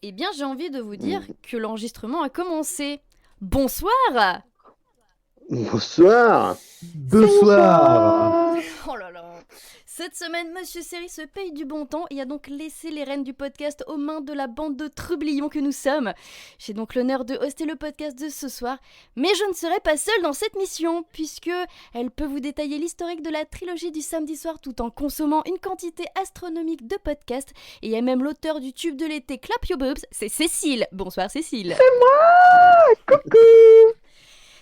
Eh bien, j'ai envie de vous dire que l'enregistrement a commencé. Bonsoir! Bonsoir. Bonsoir. Oh là là! Cette semaine, Monsieur Série se paye du bon temps et a donc laissé les rênes du podcast aux mains de la bande de trublions que nous sommes. J'ai donc l'honneur de hoster le podcast de ce soir, mais je ne serai pas seule dans cette mission, puisque elle peut vous détailler l'historique de la trilogie du samedi soir tout en consommant une quantité astronomique de podcasts, et il y a même l'auteur du tube de l'été Clap Your Boobs, c'est Cécile. Bonsoir Cécile. C'est moi. Coucou.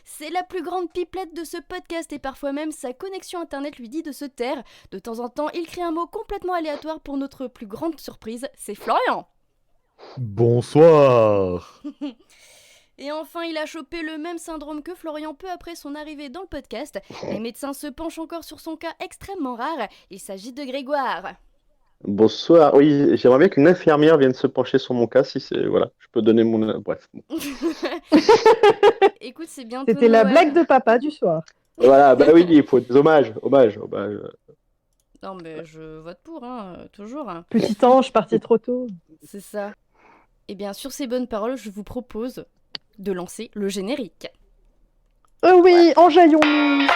C'est la plus grande pipelette de ce podcast et parfois même sa connexion internet lui dit de se taire. De temps en temps, il crée un mot complètement aléatoire pour notre plus grande surprise, c'est Florian. Bonsoir. Et enfin, il a chopé le même syndrome que Florian peu après son arrivée dans le podcast. Les médecins se penchent encore sur son cas extrêmement rare, il s'agit de Grégoire. Bonsoir. Oui, j'aimerais bien qu'une infirmière vienne se pencher sur mon cas, si c'est... Voilà, je peux donner mon... Bref. Écoute, c'est bientôt C'était la Noël. blague de papa du soir. Voilà, bah oui, il faut des hommages. Non mais je vote pour, toujours. Petit ange parti trop tôt. C'est ça. Et bien, sur ces bonnes paroles, je vous propose de lancer le générique. Oh oui, enjaillons-nous.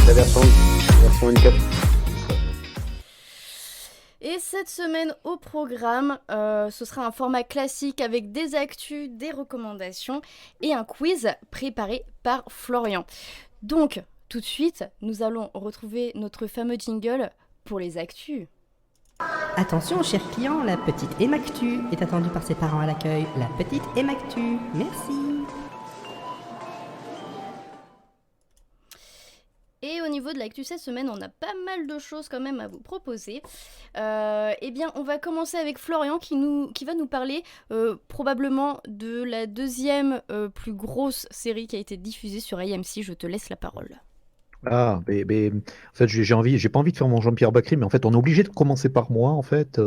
La version 24. Et cette semaine au programme, ce sera un format classique avec des actus, des recommandations et un quiz préparé par Florian. Donc, tout de suite, nous allons retrouver notre fameux jingle pour les actus. Attention, chers clients, la petite Emactu est attendue par ses parents à l'accueil. La petite Emactu, merci. Et au niveau de l'actu cette semaine, on a pas mal de choses quand même à vous proposer. Eh bien, on va commencer avec Florian qui va nous parler probablement de la deuxième plus grosse série qui a été diffusée sur AMC. Je te laisse la parole. Ah, mais en fait, j'ai pas envie de faire mon Jean-Pierre Bacry, mais en fait, on est obligé de commencer par moi, en fait.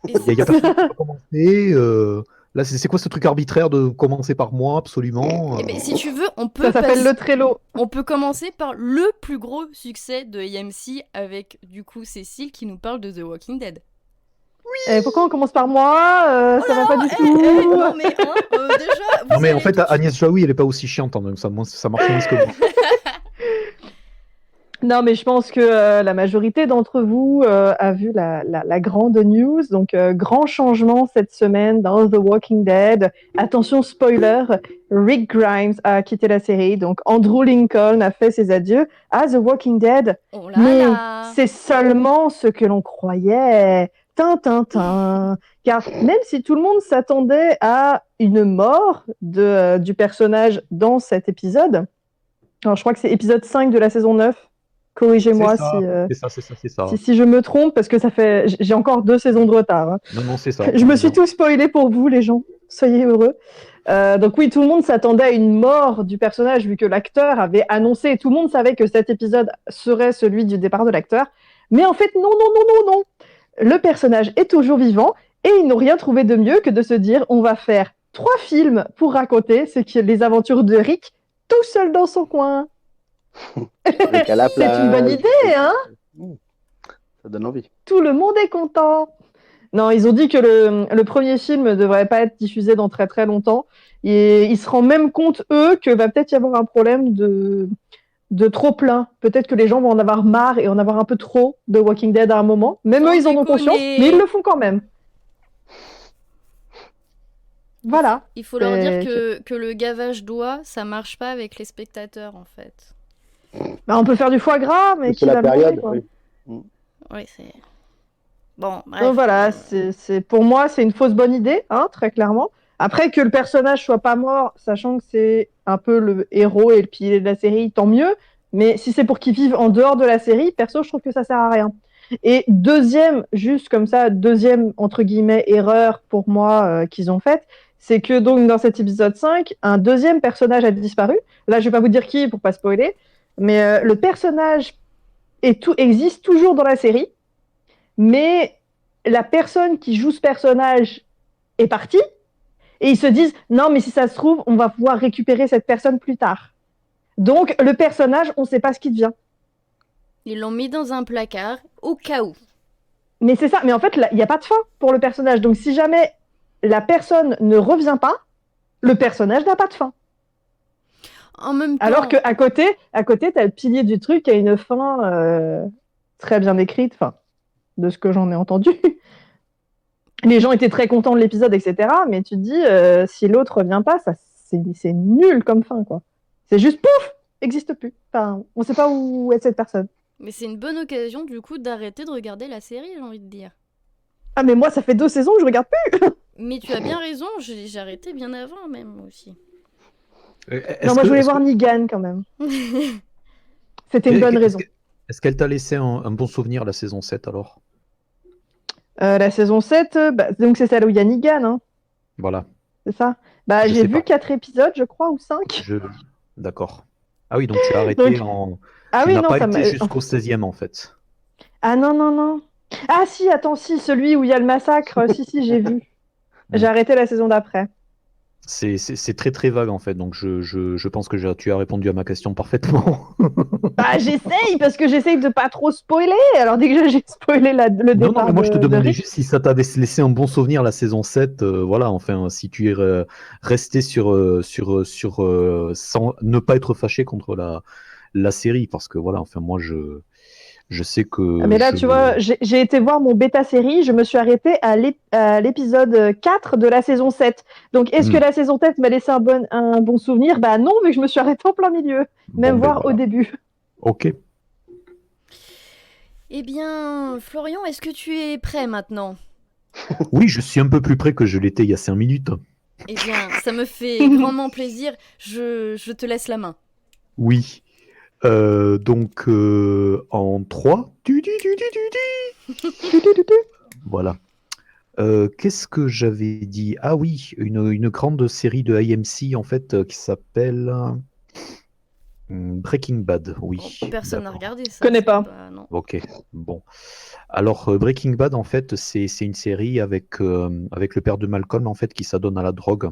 Il y a personne qui peut commencer. Là, c'est quoi ce truc arbitraire de commencer par moi, absolument Eh ben, si tu veux, Ça s'appelle le Trello. on peut commencer par le plus gros succès de AMC avec du coup Cécile qui nous parle de The Walking Dead. Pourquoi on commence par moi Ça va pas du tout. Non mais déjà. Non, mais en fait, Agnès Jaoui, elle est pas aussi chiante, hein, donc ça marche moins que moi. Non, mais je pense que la majorité d'entre vous a vu la grande news. Donc, grand changement cette semaine dans The Walking Dead. Attention, spoiler, Rick Grimes a quitté la série. Donc, Andrew Lincoln a fait ses adieux à The Walking Dead. Oh là Mais là. c'est seulement ce que l'on croyait. Tintintin. Car même si tout le monde s'attendait à une mort du personnage dans cet épisode, alors je crois que c'est épisode 5 de la saison 9, corrigez-moi C'est ça. si je me trompe, parce que j'ai encore 2 saisons de retard. Hein. Non, c'est ça. Je me suis tout spoilé pour vous, les gens. Soyez heureux. Donc oui, tout le monde s'attendait à une mort du personnage, vu que l'acteur avait annoncé, tout le monde savait que cet épisode serait celui du départ de l'acteur. Mais en fait, non. Le personnage est toujours vivant, et ils n'ont rien trouvé de mieux que de se dire, on va faire 3 films pour raconter les aventures de Rick, tout seul dans son coin. Avec à la C'est plage. une bonne idée, hein? Ça donne envie. Tout le monde est content. Non, ils ont dit que le premier film ne devrait pas être diffusé dans très très longtemps. Et ils se rendent même compte, eux, que va peut-être y avoir un problème de trop plein. Peut-être que les gens vont en avoir marre et en avoir un peu trop de Walking Dead à un moment. Même eux, ils en ont conscience, mais ils le font quand même. Voilà. Il faut leur dire que le gavage d'oie, ça marche pas avec les spectateurs en fait. Bah, on peut faire du foie gras, mais C'est la période. Oui. Oui, c'est... Bon, bref. Donc voilà, pour moi, c'est une fausse bonne idée, hein, très clairement. Après, que le personnage soit pas mort, sachant que c'est un peu le héros et le pilier de la série, tant mieux. Mais si c'est pour qu'il vive en dehors de la série, perso, je trouve que ça sert à rien. Et deuxième, juste comme ça, deuxième, entre guillemets, erreur pour moi qu'ils ont faite, c'est que donc dans cet épisode 5, un deuxième personnage a disparu. Là, je vais pas vous dire qui pour pas spoiler. mais le personnage existe toujours dans la série, mais la personne qui joue ce personnage est partie, et ils se disent non, mais si ça se trouve, on va pouvoir récupérer cette personne plus tard. Donc le personnage, on ne sait pas ce qu'il devient. Ils l'ont mis dans un placard au cas où. Mais c'est ça, mais en fait, il n'y a pas de fin pour le personnage. Donc si jamais la personne ne revient pas, le personnage n'a pas de fin. En même temps... Alors qu'à côté, t'as le pilier du truc qui a une fin très bien écrite, enfin, de ce que j'en ai entendu. Les gens étaient très contents de l'épisode, etc. Mais tu te dis, si l'autre revient pas, c'est nul comme fin, quoi. C'est juste pouf, n'existe plus. Enfin, on sait pas où est cette personne. Mais c'est une bonne occasion, du coup, d'arrêter de regarder la série, j'ai envie de dire. Ah, mais moi, ça fait 2 saisons que je regarde plus. Mais tu as bien raison, j'ai arrêté bien avant, même, aussi. Non, moi, je voulais voir Negan, quand même. C'était une bonne raison. Est-ce qu'elle t'a laissé un bon souvenir, la saison 7, alors? La saison 7, donc c'est celle où il y a Negan, hein. Voilà. C'est ça? Je J'ai sais vu pas. 4 épisodes, je crois, ou 5. D'accord. Ah oui, donc tu as arrêté Ah Tu oui, n'as non, pas ça été m'a... jusqu'au 16e, en fait. Ah non. Ah si, attends, si, celui où il y a le massacre, si, j'ai vu. J'ai arrêté la saison d'après. C'est très très vague, en fait, donc je pense que tu as répondu à ma question parfaitement. J'essaye, parce que j'essaye de pas trop spoiler. Alors dès que j'ai spoilé le Non, départ mais moi je te de demandais Rick. juste si ça t'avait laissé un bon souvenir, la saison 7, voilà, enfin, si tu es resté sans ne pas être fâché contre la série, parce que voilà, enfin, moi je sais que... Ah, mais là, tu vois, j'ai été voir mon bêta série, je me suis arrêtée à l'épisode 4 de la saison 7. Donc, est-ce que la saison 7 m'a laissé un bon souvenir? Bah non, vu que je me suis arrêtée en plein milieu, même voir au début. Ok. Eh bien, Florian, est-ce que tu es prêt maintenant? Oui, je suis un peu plus près que je l'étais il y a 5 minutes. Eh bien, ça me fait grandement plaisir, je te laisse la main. Oui. Donc, en 3. Voilà. Qu'est-ce que j'avais dit? Ah oui, une grande série de AMC, en fait, qui s'appelle Breaking Bad. Oui. Personne n'a d'accord. regardé ça. Je connais pas. Non. Ok, bon. Alors, Breaking Bad, en fait, c'est une série avec le père de Malcolm, en fait, qui s'adonne à la drogue.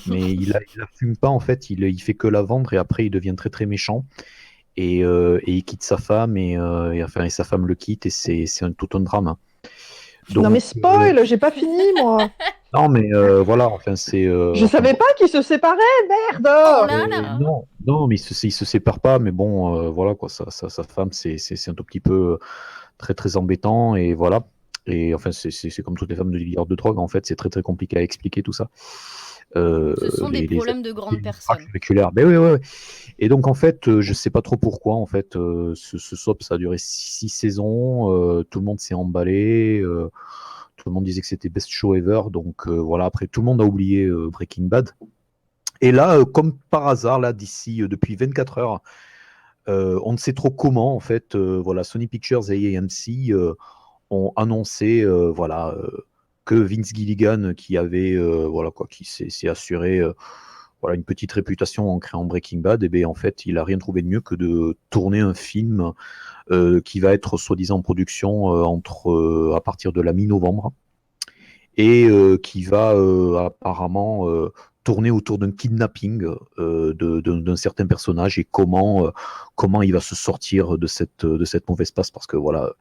Mais il la fume pas, en fait, il fait que la vendre et après, il devient très très méchant. Et il quitte sa femme et sa femme le quitte et c'est tout un drame. Donc, non mais spoil, j'ai pas fini moi. non mais voilà, enfin c'est. Je savais pas qu'ils se séparaient, merde. Oh là là. Non, mais il se sépare pas, mais bon, voilà quoi, sa femme c'est un tout petit peu très très embêtant et voilà. Et enfin c'est comme toutes les femmes de dealers de drogue, en fait, c'est très très compliqué à expliquer tout ça. Ce sont des problèmes de grandes personnes. Ben oui. Et donc en fait, je sais pas trop pourquoi. En fait, ce soap ça a duré 6 saisons. Tout le monde s'est emballé. Tout le monde disait que c'était best show ever. Donc voilà. Après, tout le monde a oublié Breaking Bad. Et là, comme par hasard, là d'ici depuis 24 heures, on ne sait trop comment. En fait, voilà, Sony Pictures et AMC ont annoncé, voilà. Que Vince Gilligan, qui avait qui s'est assuré voilà, une petite réputation en créant Breaking Bad, et bien en fait il a rien trouvé de mieux que de tourner un film qui va être soi-disant en production à partir de la mi-novembre et qui va apparemment tourner autour d'un kidnapping d'un certain personnage et comment il va se sortir de cette mauvaise passe, parce que voilà,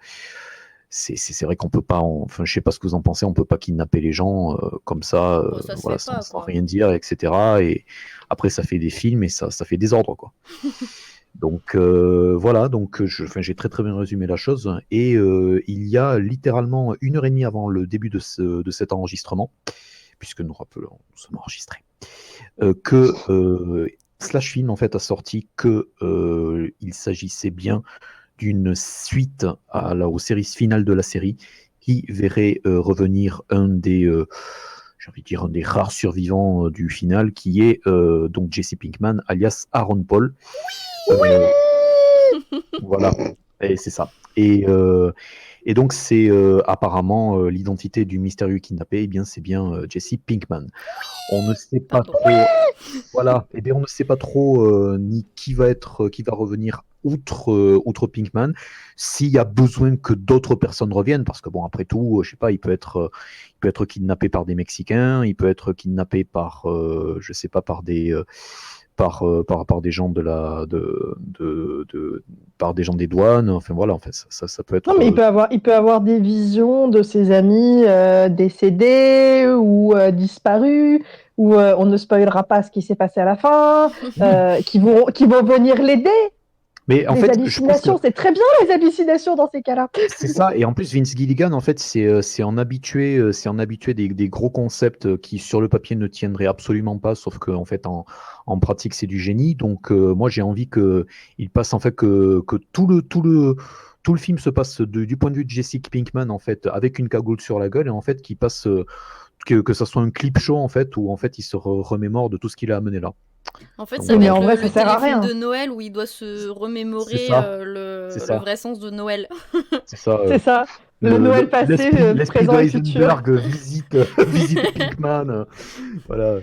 c'est vrai qu'on peut pas, enfin je sais pas ce que vous en pensez, on peut pas kidnapper les gens comme ça, Ça se voilà, fait pas, sans quoi. rien dire, etc. Et après ça fait des films et ça fait des ordres, quoi. Donc voilà, donc j'ai très très bien résumé la chose. Et il y a littéralement 1h30 avant le début de cet enregistrement, puisque nous rappelons, nous sommes enregistrés, que Slash Film en fait a sorti que il s'agissait bien d'une suite aux séries finales de la série, qui verrait revenir un des rares survivants du final, qui est donc Jesse Pinkman, alias Aaron Paul. Voilà, et c'est ça. Et donc c'est apparemment l'identité du mystérieux kidnappé, c'est bien Jesse Pinkman. On ne sait pas trop. Voilà, et bien on ne sait pas trop ni qui va revenir outre Pinkman, s'il y a besoin que d'autres personnes reviennent, parce que bon, après tout, je sais pas, il peut être kidnappé par des Mexicains, il peut être kidnappé par, je sais pas, par des par des gens par des gens des douanes. Enfin voilà, en fait, ça peut être. Non, mais il peut avoir des visions de ses amis décédés ou disparus, ou on ne spoilera pas ce qui s'est passé à la fin, qui vont venir l'aider. Mais en Les fait, je pense hallucinations, que c'est très bien les hallucinations dans ces cas-là. c'est ça. Et en plus, Vince Gilligan, en fait, c'est un habitué, des gros concepts qui, sur le papier, ne tiendraient absolument pas, sauf qu'en fait, en pratique, c'est du génie. Donc, moi, j'ai envie que il passe, en fait, que tout le film se passe du point de vue de Jesse Pinkman, en fait, avec une cagoule sur la gueule, et en fait, qu'il passe, que ça soit un clip show, en fait, où en fait, il se remémore de tout ce qu'il a amené là. En fait, Donc, ça va Mais être en vrai, le ça sert à téléfilm rien. de Noël où il doit se remémorer C'est ça. le C'est ça. vrai sens de Noël. C'est ça. C'est ça. Le Noël passé, l'esprit présent de et futur. Heisenberg visite Pinkman. Voilà.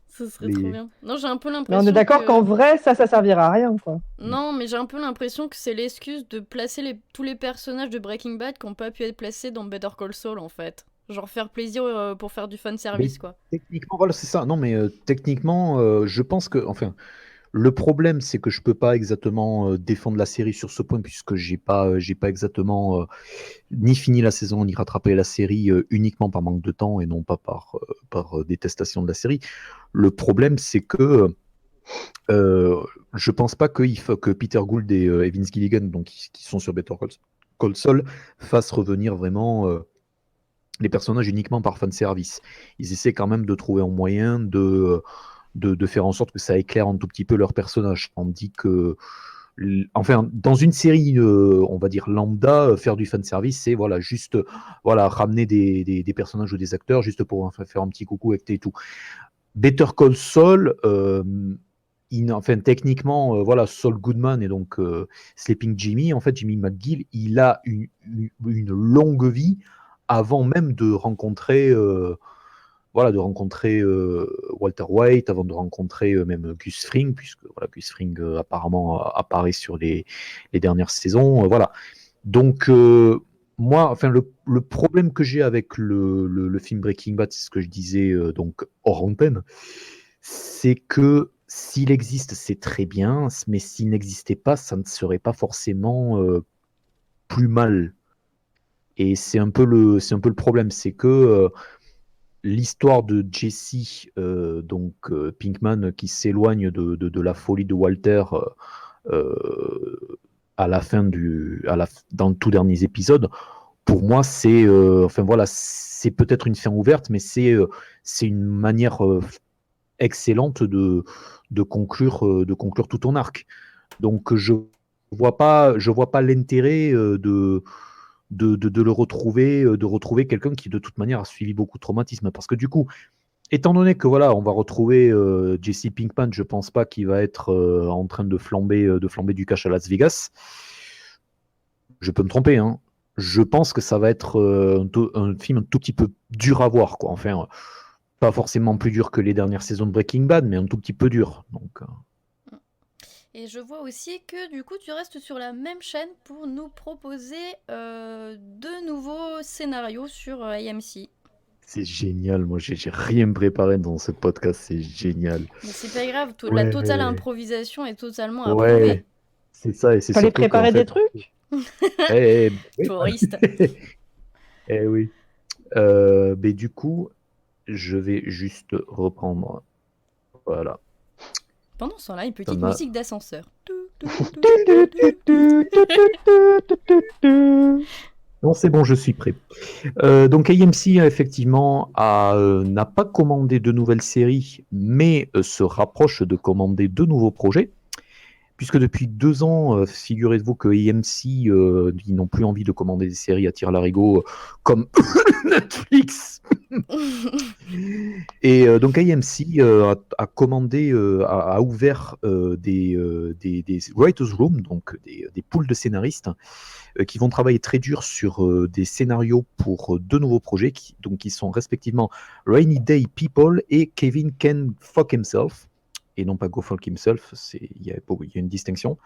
Ce serait trop bien. Non, j'ai un peu Mais l'impression on est d'accord que... qu'en vrai, ça servira à rien, quoi. Non, mais j'ai un peu l'impression que c'est l'excuse de placer tous les personnages de Breaking Bad qui n'ont pas pu être placés dans Better Call Saul, en fait. Genre faire plaisir pour faire du fan service, quoi. Techniquement, voilà, c'est ça. Non, mais techniquement, je pense que, enfin, le problème, c'est que je peux pas exactement défendre la série sur ce point puisque j'ai pas exactement ni fini la saison ni rattrapé la série uniquement par manque de temps et non pas par détestation de la série. Le problème, c'est que je pense pas que Peter Gould et Vince Gilligan, donc qui sont sur Better Call Saul, fassent revenir vraiment les personnages uniquement par fan service. Ils essaient quand même de trouver un moyen de faire en sorte que ça éclaire un tout petit peu leur personnage, tandis que enfin, dans une série, on va dire lambda, faire du fan service, c'est voilà, juste ramener des personnages ou des acteurs juste pour faire un petit coucou avec et tout. Better Call Saul, enfin, techniquement, voilà, Saul Goodman et donc Sleeping Jimmy, en fait, Jimmy McGill, il a une longue vie avant même de rencontrer Walter White, avant de rencontrer même Gus Fring, puisque voilà, Gus Fring apparemment apparaît sur les dernières saisons. Voilà. Donc, moi, enfin, le problème que j'ai avec le film Breaking Bad, c'est ce que je disais donc hors antenne, c'est que s'il existe, c'est très bien, mais s'il n'existait pas, ça ne serait pas forcément plus mal. Et c'est un peu le problème, c'est que l'histoire de Jesse, Pinkman, qui s'éloigne de la folie de Walter à la fin dans le tout dernier épisode, pour moi, c'est c'est peut-être une fin ouverte, mais c'est une manière excellente de conclure tout ton arc. Donc je vois pas l'intérêt de le retrouver, de retrouver quelqu'un qui de toute manière a suivi beaucoup de traumatismes. Parce que du coup, étant donné que voilà, on va retrouver Jesse Pinkman, je pense pas qu'il va être en train de flamber du cash à Las Vegas. Je peux me tromper, hein. Je pense que ça va être un film un tout petit peu dur à voir, quoi. Enfin, pas forcément plus dur que les dernières saisons de Breaking Bad, mais un tout petit peu dur. Donc. Et je vois aussi que du coup tu restes sur la même chaîne pour nous proposer deux nouveaux scénarios sur AMC. C'est génial, moi j'ai rien préparé dans ce podcast, c'est génial. Mais c'est pas grave, la totale improvisation est totalement approuvée. Ouais, c'est ça, et c'est Fallait surtout préparer qu'en fait... des trucs. Oui. Touriste. Oui. Mais du coup, je vais juste reprendre. Voilà. Pendant ce temps-là, une petite musique d'ascenseur. Non, c'est bon, je suis prêt. Donc AMC, effectivement, n'a pas commandé de nouvelles séries, mais se rapproche de commander de nouveaux projets. Puisque depuis 2 ans, figurez-vous que AMC, ils n'ont plus envie de commander des séries à tir-larigot comme Netflix. Et donc AMC a commandé, a ouvert des writers' room, donc des pools de scénaristes qui vont travailler très dur sur des scénarios pour 2 nouveaux projets qui sont respectivement Rainy Day People et Kevin Can Fuck Himself. Et non pas Go Fuck Himself, il y a une distinction.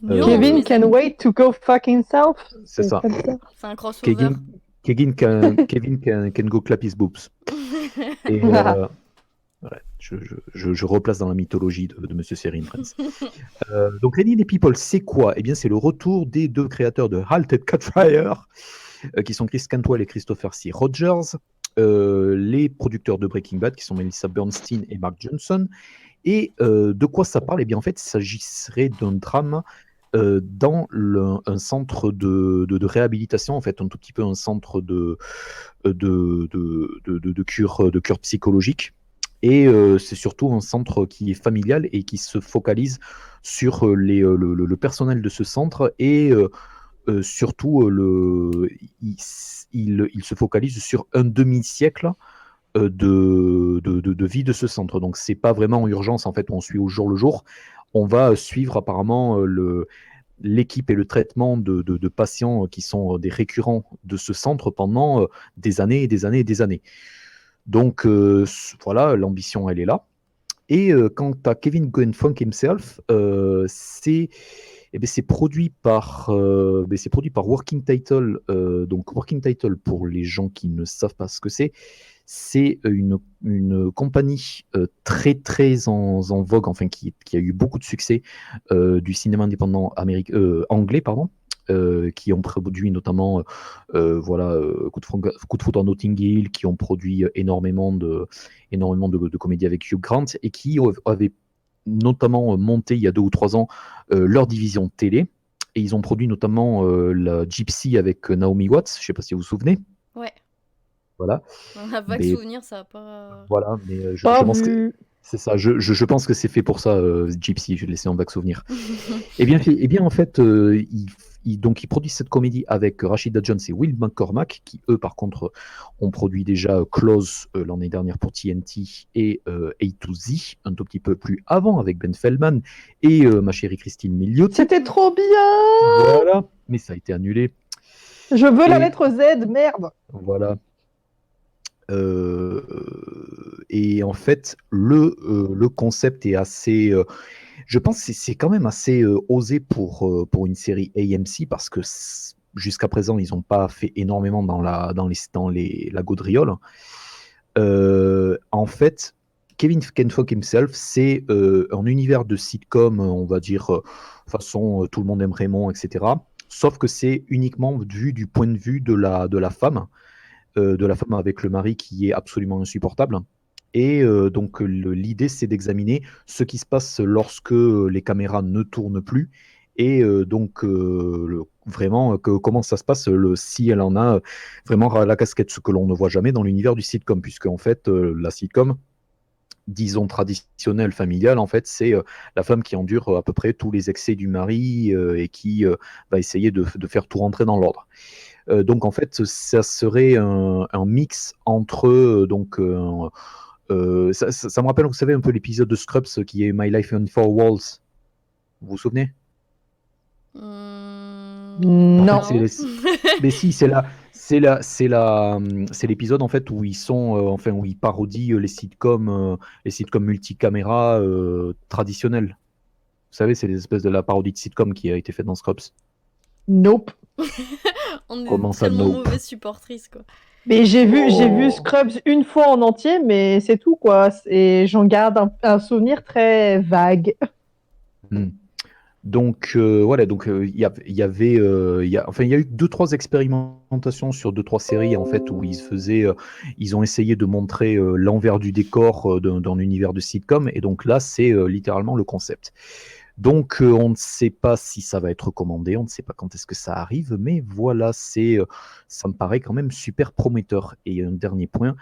Non, Kevin mais can wait to go fuck himself. C'est ça. comme ça. c'est un crossover. Kevin can go clap his boobs. Et voilà, je replace dans la mythologie de Monsieur Serine Friends. Donc, Lenny les People, c'est quoi? Eh bien, c'est le retour des deux créateurs de Halt and Catfire, qui sont Chris Cantwell et Christopher C. Rogers, les producteurs de Breaking Bad, qui sont Melissa Bernstein et Mark Johnson. Et de quoi ça parle? Eh bien, en fait, il s'agirait d'un drame dans un centre de réhabilitation, en fait, un tout petit peu un centre de cure psychologique. Et c'est surtout un centre qui est familial et qui se focalise sur le personnel de ce centre et surtout il se focalise sur un demi-siècle de vie de ce centre. Donc c'est pas vraiment en urgence en fait, on suit au jour le jour. On va suivre apparemment l'équipe et le traitement de patients qui sont des récurrents de ce centre pendant des années et des années et des années. Donc voilà, l'ambition elle est là. Et quant à Kevin Go Funk himself, c'est produit par Working Title. Donc Working Title, pour les gens qui ne savent pas ce que c'est une compagnie très très en vogue, enfin qui a eu beaucoup de succès du cinéma indépendant anglais, pardon. Qui ont produit notamment Coup de foudre à Notting Hill, qui ont produit énormément de comédies avec Hugh Grant et qui avaient notamment monté il y a 2 ou 3 ans leur division télé, et ils ont produit notamment la Gypsy avec Naomi Watts, je ne sais pas si vous vous souvenez. Ouais. Voilà. On a vague souvenir, ça a pas. Voilà, mais je Pas pense que vu. c'est ça. Je pense que c'est fait pour ça, Gypsy. Je vais laisser en vague souvenir. Eh bien, en fait, donc, ils produisent cette comédie avec Rashida Jones et Will McCormack, qui, eux, par contre, ont produit déjà Close l'année dernière pour TNT et A to Z, un tout petit peu plus avant, avec Ben Feldman et ma chérie Christine Milioti. C'était trop bien. Voilà, mais ça a été annulé. Je veux la Et- lettre Z, merde. Voilà. Et en fait, le concept est assez. Je pense que c'est quand même assez osé pour une série AMC, parce que jusqu'à présent, ils n'ont pas fait énormément dans la gaudriole. En fait, Kevin Can Fuck Himself, c'est un univers de sitcom, on va dire, façon Tout le monde aime Raymond, etc. Sauf que c'est uniquement vu du point de vue de la femme. De la femme avec le mari qui est absolument insupportable. Et donc l'idée, c'est d'examiner ce qui se passe lorsque les caméras ne tournent plus, et vraiment comment ça se passe si elle en a vraiment la casquette, ce que l'on ne voit jamais dans l'univers du sitcom, puisque en fait la sitcom, disons traditionnelle, familiale, en fait, c'est la femme qui endure à peu près tous les excès du mari et qui va essayer de faire tout rentrer dans l'ordre. Donc en fait, ça serait un mix entre ça me rappelle, vous savez, un peu l'épisode de Scrubs qui est My Life in Four Walls. Vous vous souvenez? Non. En fait, mais si, c'est l'épisode en fait où ils sont, où ils parodient les sitcoms multicaméra traditionnels. Vous savez, c'est les espèces de la parodie de sitcom qui a été faite dans Scrubs. Nope. On est Comment ça, tellement nope? mauvaise supportrice, quoi. Mais j'ai vu Oh. Scrubs une fois en entier, mais c'est tout, quoi. Et j'en garde un souvenir très vague. Donc voilà, donc il y a eu 2-3 expérimentations sur 2-3 séries en fait où ils ont essayé de montrer l'envers du décor d'un univers de sitcom, et donc là c'est littéralement le concept. Donc on ne sait pas si ça va être recommandé, on ne sait pas quand est-ce que ça arrive, mais voilà, ça me paraît quand même super prometteur. Et un dernier point,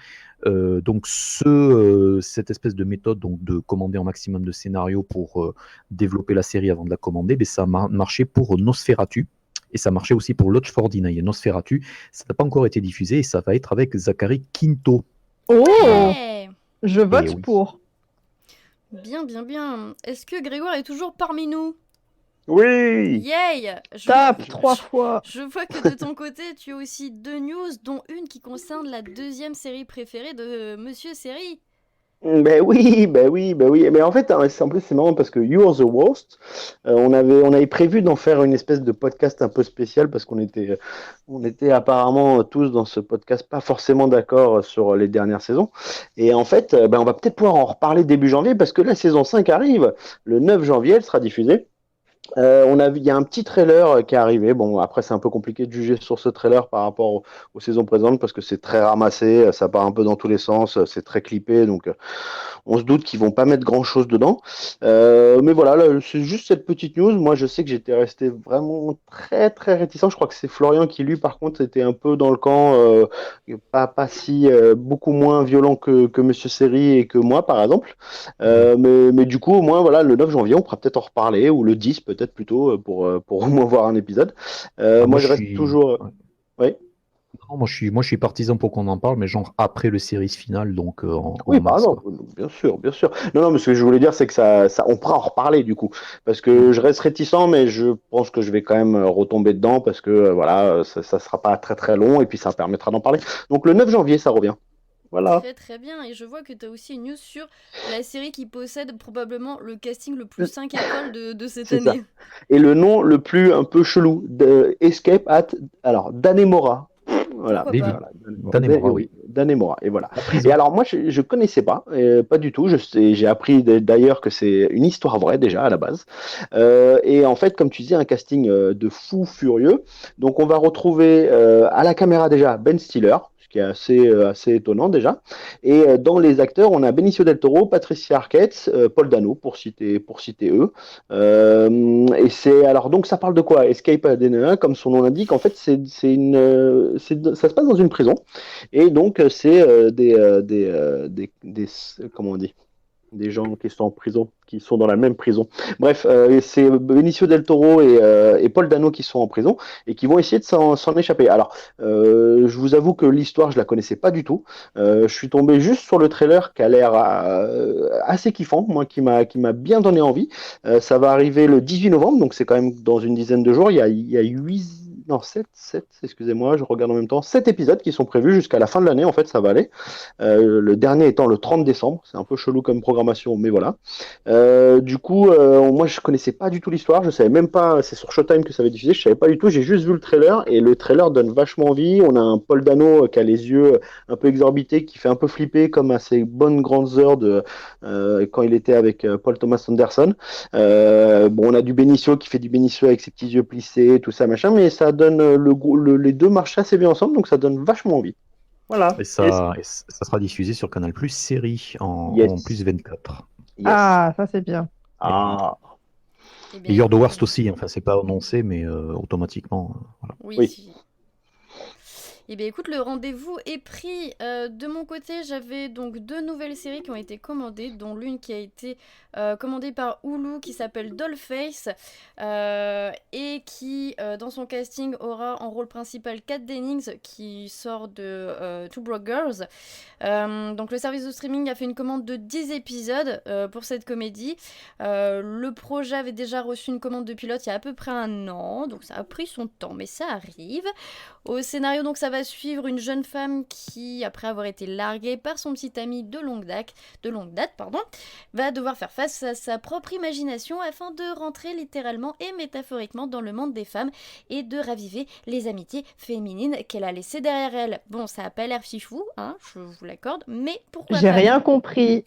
donc cette espèce de méthode, donc de commander un maximum de scénarios pour développer la série avant de la commander, mais ça a marché pour Nosferatu, et ça marchait aussi pour Lodge 49. Et Nosferatu, ça n'a pas encore été diffusé, et ça va être avec Zachary Quinto. Oh, Ouais. je vote Eh oui. pour. Bien, bien, bien. Est-ce que Grégoire est toujours parmi nous? Oui. Yay! Tape 3 fois. Je vois que de ton côté, tu as aussi 2 news, dont une qui concerne la 2e série préférée de Monsieur Série. Ben oui, ben oui, ben oui. Mais en fait, hein, en plus, c'est marrant parce que You're the Worst, on avait prévu d'en faire une espèce de podcast un peu spécial parce on était apparemment tous dans ce podcast pas forcément d'accord sur les dernières saisons. Et en fait, ben, on va peut-être pouvoir en reparler début janvier parce que la saison 5 arrive. Le 9 janvier, elle sera diffusée. Il y a un petit trailer qui est arrivé. Bon, après, c'est un peu compliqué de juger sur ce trailer par rapport aux saisons présentes parce que c'est très ramassé, ça part un peu dans tous les sens, c'est très clippé, donc on se doute qu'ils vont pas mettre grand-chose dedans. Mais voilà, là, c'est juste cette petite news. Moi, je sais que j'étais resté vraiment très très réticent. Je crois que c'est Florian qui, lui, par contre, était un peu dans le camp, pas si beaucoup moins violent que Monsieur Seri et que moi, par exemple. Mais du coup, au moins, voilà, le 9 janvier, on pourra peut-être en reparler, ou le 10 peut-être plutôt, pour au moins voir un épisode. Moi, Moi, je je reste suis. toujours. Ouais. Oui, Non, moi, je suis partisan pour qu'on en parle, mais genre après le series final, donc en oui, par mars, exemple, quoi. bien sûr, bien sûr. Non, non, mais ce que je voulais dire, c'est que on pourra en reparler du coup, parce que je reste réticent, mais je pense que je vais quand même retomber dedans, parce que voilà, ça sera pas très très long, et puis ça permettra d'en parler. Donc le 9 janvier, ça revient. Voilà. Très très bien, et je vois que tu as aussi une news sur la série qui possède probablement le casting le plus 5 étoiles de cette C'est ça. année. Et le nom le plus un peu chelou, Escape at, alors, Danemora. Voilà, Pourquoi David, pas? voilà, Danemora, oui, oui. Danemora, et voilà. La Et prison. alors moi, je connaissais pas, pas du tout. J'ai appris d'ailleurs que c'est une histoire vraie déjà à la base. Et en fait, comme tu disais, un casting de fou furieux. Donc on va retrouver à la caméra déjà Ben Stiller, ce qui est assez étonnant déjà. Et dans les acteurs, on a Benicio del Toro, Patricia Arquette, Paul Dano pour citer eux. Et c'est alors donc ça parle de quoi? Escape à DNA, comme son nom l'indique. En fait, ça se passe dans une prison et donc c'est comment on dit? Des gens qui sont en prison, qui sont dans la même prison. Bref, c'est Benicio del Toro et Paul Dano qui sont en prison et qui vont essayer de s'en échapper. Alors, je vous avoue que l'histoire, je la connaissais pas du tout. Je suis tombé juste sur le trailer qui a l'air assez kiffant, moi, qui m'a bien donné envie. Ça va arriver le 18 novembre, donc c'est quand même dans une dizaine de jours. Il y a 8, non, 7, excusez-moi, je regarde en même temps, 7 épisodes qui sont prévus jusqu'à la fin de l'année, en fait, ça va aller. Le dernier étant le 30 décembre. C'est un peu chelou comme programmation, mais voilà. Du coup, moi, je connaissais pas du tout l'histoire. Je savais même pas. C'est sur Showtime que ça avait diffusé. Je savais pas du tout. J'ai juste vu le trailer et le trailer donne vachement envie. On a un Paul Dano qui a les yeux un peu exorbités, qui fait un peu flipper, comme à ses bonnes grandes heures quand il était avec Paul Thomas Anderson. Bon, on a du Benicio qui fait du Benicio avec ses petits yeux plissés, tout ça machin, mais ça donne les deux marchent assez bien ensemble, donc ça donne vachement envie. Voilà. Et ça sera diffusé sur Canal Plus série en Yes. plus 24. Yes. Ah, ça c'est bien. Ah. Eh bien, Et You're the écoute, Worst aussi, enfin c'est pas annoncé, mais automatiquement. Voilà. oui. Oui. Eh bien écoute, le rendez-vous est pris. De mon côté, j'avais donc 2 nouvelles séries qui ont été commandées, dont l'une qui a été commandée par Hulu qui s'appelle Dollface et qui, dans son casting, aura en rôle principal Kat Dennings qui sort de Two Broke Girls. Donc le service de streaming a fait une commande de 10 épisodes pour cette comédie. Le projet avait déjà reçu une commande de pilote il y a à peu près 1 an, donc ça a pris son temps, mais ça arrive. Au scénario, donc, ça va suivre une jeune femme qui, après avoir été larguée par son petit ami de longue date, va devoir faire face à sa propre imagination afin de rentrer littéralement et métaphoriquement dans le monde des femmes et de raviver les amitiés féminines qu'elle a laissées derrière elle. Bon, ça a pas l'air fifou, hein, je vous l'accorde, mais pourquoi J'ai pas? rien compris.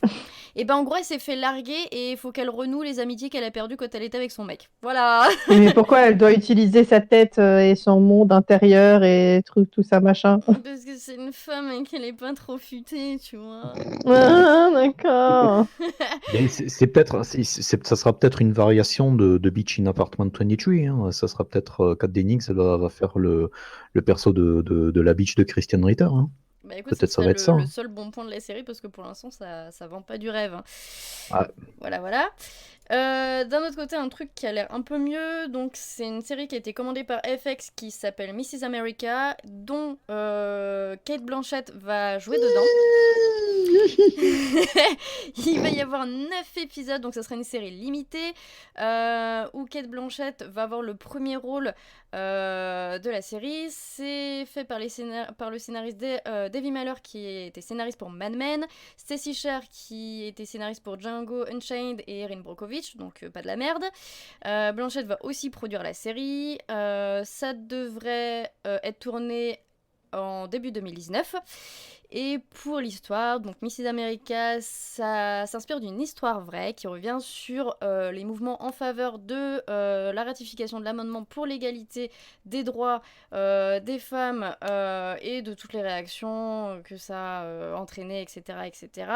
Et ben en gros, elle s'est fait larguer et il faut qu'elle renoue les amitiés qu'elle a perdues quand elle était avec son mec. Voilà. Mais pourquoi elle doit utiliser sa tête et son monde intérieur et tout ça machin? Parce que c'est une femme et qu'elle est pas trop futée, tu vois. Ah, d'accord. Mais ça sera peut-être une variation de Beach in Apartment 23. Hein. Ça sera peut-être Kat Dennings, elle va faire le perso de la Beach de Christian Ritter. Hein. Bah écoute, Peut-être ça ça serait va être ça. le Hein. seul bon point de la série parce que pour l'instant ça vend pas du rêve. Hein. Ah. Voilà. D'un autre côté, un truc qui a l'air un peu mieux, donc c'est une série qui a été commandée par FX qui s'appelle Mrs. America, dont Kate Blanchett va jouer dedans. Il va y avoir 9 épisodes, donc ça sera une série limitée où Cate Blanchett va avoir le premier rôle de la série. C'est fait par, par le scénariste Debbie Mahler qui était scénariste pour Mad Men, Stacey Sher qui était scénariste pour Django Unchained et Erin Brockovich, donc pas de la merde. Blanchett va aussi produire la série. Ça devrait être tourné en début 2019. Et pour l'histoire, donc Mrs. America, ça s'inspire d'une histoire vraie qui revient sur les mouvements en faveur de la ratification de l'amendement pour l'égalité des droits des femmes et de toutes les réactions que ça a entraîné, etc. etc.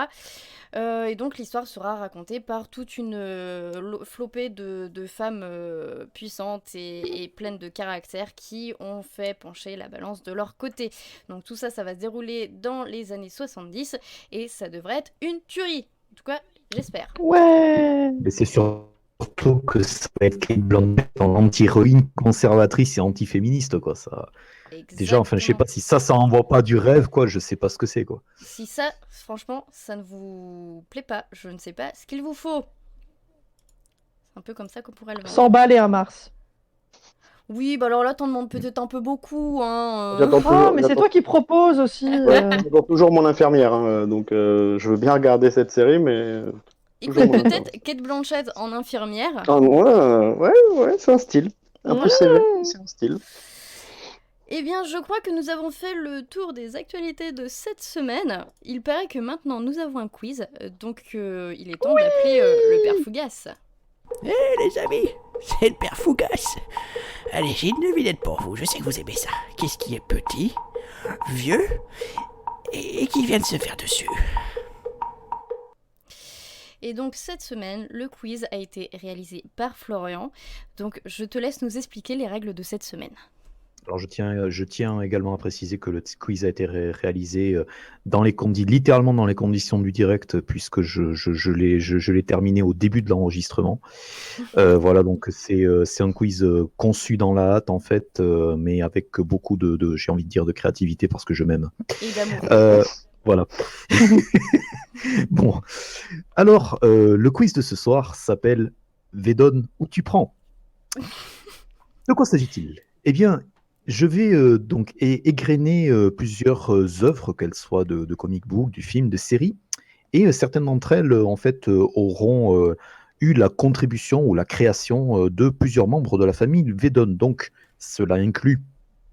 Et donc l'histoire sera racontée par toute une flopée de femmes puissantes et pleines de caractère qui ont fait pencher la balance de leur côté. Donc tout ça, ça va se dérouler dans les années 70 et ça devrait être une tuerie. En tout cas, j'espère. Ouais. Mais c'est surtout que ça va être Cate Blanchett en anti-héroïne conservatrice et anti-féministe, quoi. Ça... Déjà, enfin, je sais pas si ça envoie pas du rêve, quoi. Je sais pas ce que c'est, quoi. Si ça, franchement, ça ne vous plaît pas, je ne sais pas ce qu'il vous faut. C'est un peu comme ça qu'on pourrait le vendre. 100 balles et un Mars. Oui, bah alors là, t'en demandes peut-être un peu beaucoup. Hein, J'attends toujours- mais c'est toi qui proposes aussi. J'attends toujours mon infirmière, hein, donc je veux bien regarder cette série, mais... Écoute, toujours mon peut-être Cate Blanchett en infirmière. Ah, ouais, c'est un style. Un peu sévère, mais c'est un style. Eh bien, je crois que nous avons fait le tour des actualités de cette semaine. Il paraît que maintenant, nous avons un quiz, donc il est temps d'appeler le père Fougas. Les amis, c'est le père Fougas. Allez, j'ai une devinette pour vous, je sais que vous aimez ça. Qu'est-ce qui est petit, vieux et qui vient de se faire dessus? Et donc, cette semaine, le quiz a été réalisé par Florian. Donc, je te laisse nous expliquer les règles de cette semaine. Alors je tiens également à préciser que le quiz a été réalisé littéralement dans les conditions du direct, puisque je l'ai terminé au début de l'enregistrement. Voilà, donc c'est un quiz conçu dans la hâte en fait, mais avec beaucoup j'ai envie de dire de créativité parce que je m'aime. Et d'amour. Voilà. Bon, alors le quiz de ce soir s'appelle Vedon où tu prends. De quoi s'agit-il? Eh bien, je vais donc égrener plusieurs œuvres, qu'elles soient de comic book, du film, de séries, et certaines d'entre elles, en fait, auront eu la contribution ou la création de plusieurs membres de la famille Vedon. Donc, cela inclut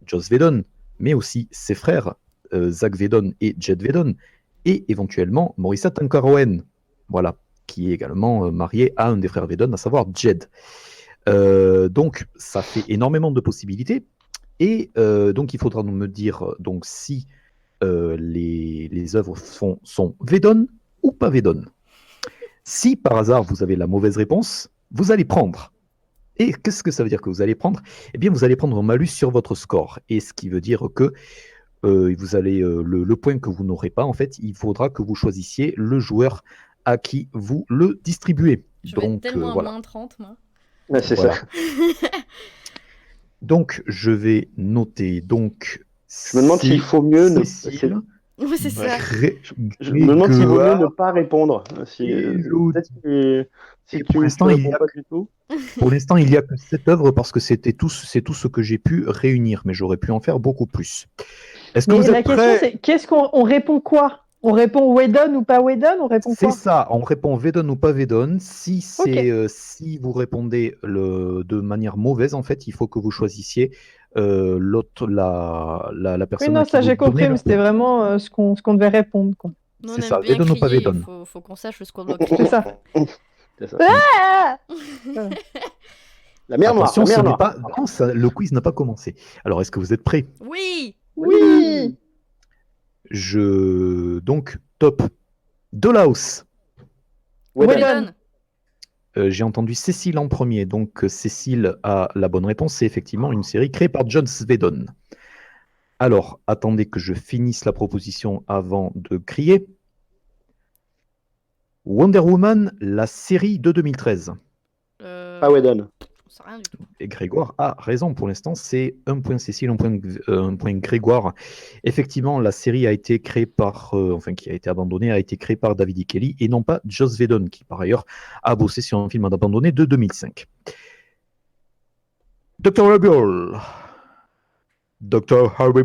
Joss Whedon, mais aussi ses frères, Zach Whedon et Jed Whedon, et éventuellement Maurissa Tankaroen, voilà, qui est également marié à un des frères Whedon, à savoir Jed. Donc, ça fait énormément de possibilités. Et donc, il faudra me dire donc, si les œuvres sont Whedon ou pas Whedon. Si par hasard vous avez la mauvaise réponse, vous allez prendre. Et qu'est-ce que ça veut dire que vous allez prendre? Eh bien, vous allez prendre un malus sur votre score. Et ce qui veut dire que vous allez le point que vous n'aurez pas, en fait, il faudra que vous choisissiez le joueur à qui vous le distribuez. Je vais être tellement voilà. à moins 30, moi. Ouais, c'est Voilà. ça. Donc, je vais noter. Donc, Je me demande s'il faut mieux ne... Cécile, Ouais, c'est ça. Je me demande s'il vaut mieux ne pas répondre. Hello. Peut-être que si Et tu pour l'instant, il réponds y a pas du tout. Pour l'instant, il n'y a que 7 œuvres parce que c'est tout ce que j'ai pu réunir, mais j'aurais pu en faire beaucoup plus. Est-ce que Mais vous la êtes question, prêts? c'est qu'est-ce qu'on répond quoi? On répond Whedon ou pas Whedon? On répond C'est quoi? ça, on répond Whedon ou pas Whedon. Si Ok. si vous répondez de manière mauvaise, en fait, il faut que vous choisissiez l'autre, la personne. Oui, non, à qui ça vous j'ai donnez compris, le mais c'était point. vraiment ce qu'on devait répondre, quoi. Nous, on C'est aime ça, bien Whedon ou pas crier, Whedon. faut qu'on sache ce qu'on doit C'est crier. ça. C'est ça. Ah La mer noire. Attention, La mer ce n'est noire. pas. Non, le quiz n'a pas commencé. Alors, est-ce que vous êtes prêts? Oui. Oui. Donc, top. Dollhouse. Whedon. Whedon. J'ai entendu Cécile en premier, donc Cécile a la bonne réponse. C'est effectivement une série créée par Joss Whedon. Alors, attendez que je finisse la proposition avant de crier. Wonder Woman, la série de 2013. Pas Whedon. On sait rien du tout. Et Grégoire a raison pour l'instant, c'est un point Cécile, un point Grégoire. Effectivement, la série a été créée qui a été abandonnée, a été créée par David E. Kelly et non pas Joss Whedon, qui par ailleurs a bossé sur un film abandonné de 2005. Dr. Horrible. Dr. Horrible.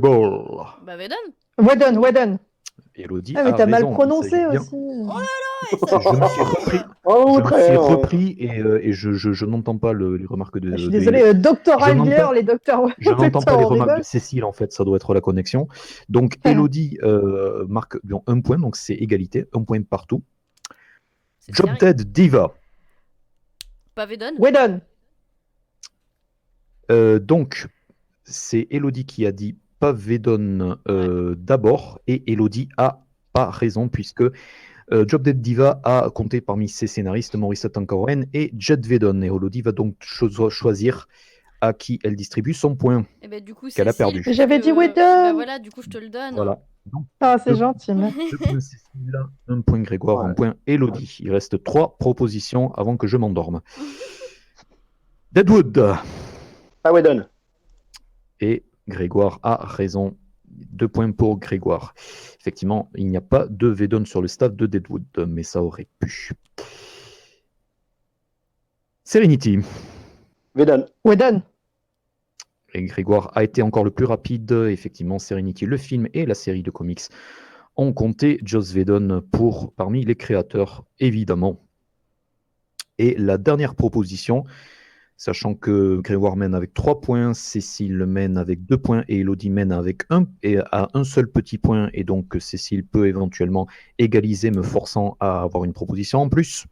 Bah, Vedon. Whedon. Elodie Ah, mais a t'as mal raison, il prononcé s'agit bien. aussi. Je me suis repris. Oh, Je me très suis bien. repris et je n'entends pas les remarques de. Je suis désolée, Docteur je n'entends- Alger, les docteurs. Je n'entends pas les remarques de Horrible. Cécile, en fait, ça doit être la connexion. Donc, Elodie marque un point, donc c'est égalité, un point partout. C'est Drop sérieux. Dead Diva. Pas Vedon. Whedon. Donc, c'est Elodie qui a dit pas Vedon d'abord, et Elodie a pas raison, puisque Drop Dead Diva a compté parmi ses scénaristes Maurice Tankaroen et Jed Vedon. Et Elodie va donc choisir à qui elle distribue son point. Et bah, du coup, Qu'elle a Cécile, perdu. puisque- J'avais dit Whedon. Bah voilà, du coup, je te le donne. Voilà. Donc, Ah, c'est Deux- gentil. mais- 2 points Cécile, 1 point Grégoire, Ouais. 1 point Elodie. Il reste 3 propositions avant que je m'endorme. Deadwood. Ah, Whedon. Et Grégoire a raison. 2 points pour Grégoire. Effectivement, il n'y a pas de Vedon sur le staff de Deadwood, mais ça aurait pu. Serenity. Whedon. Whedon. Et Grégoire a été encore le plus rapide. Effectivement, Serenity, le film et la série de comics ont compté Joss Whedon parmi les créateurs, évidemment. Et la dernière proposition, sachant que Grégoire mène avec 3 points, Cécile mène avec 2 points et Elodie mène avec 1 et à un seul petit point. Et donc Cécile peut éventuellement égaliser, me forçant à avoir une proposition en plus.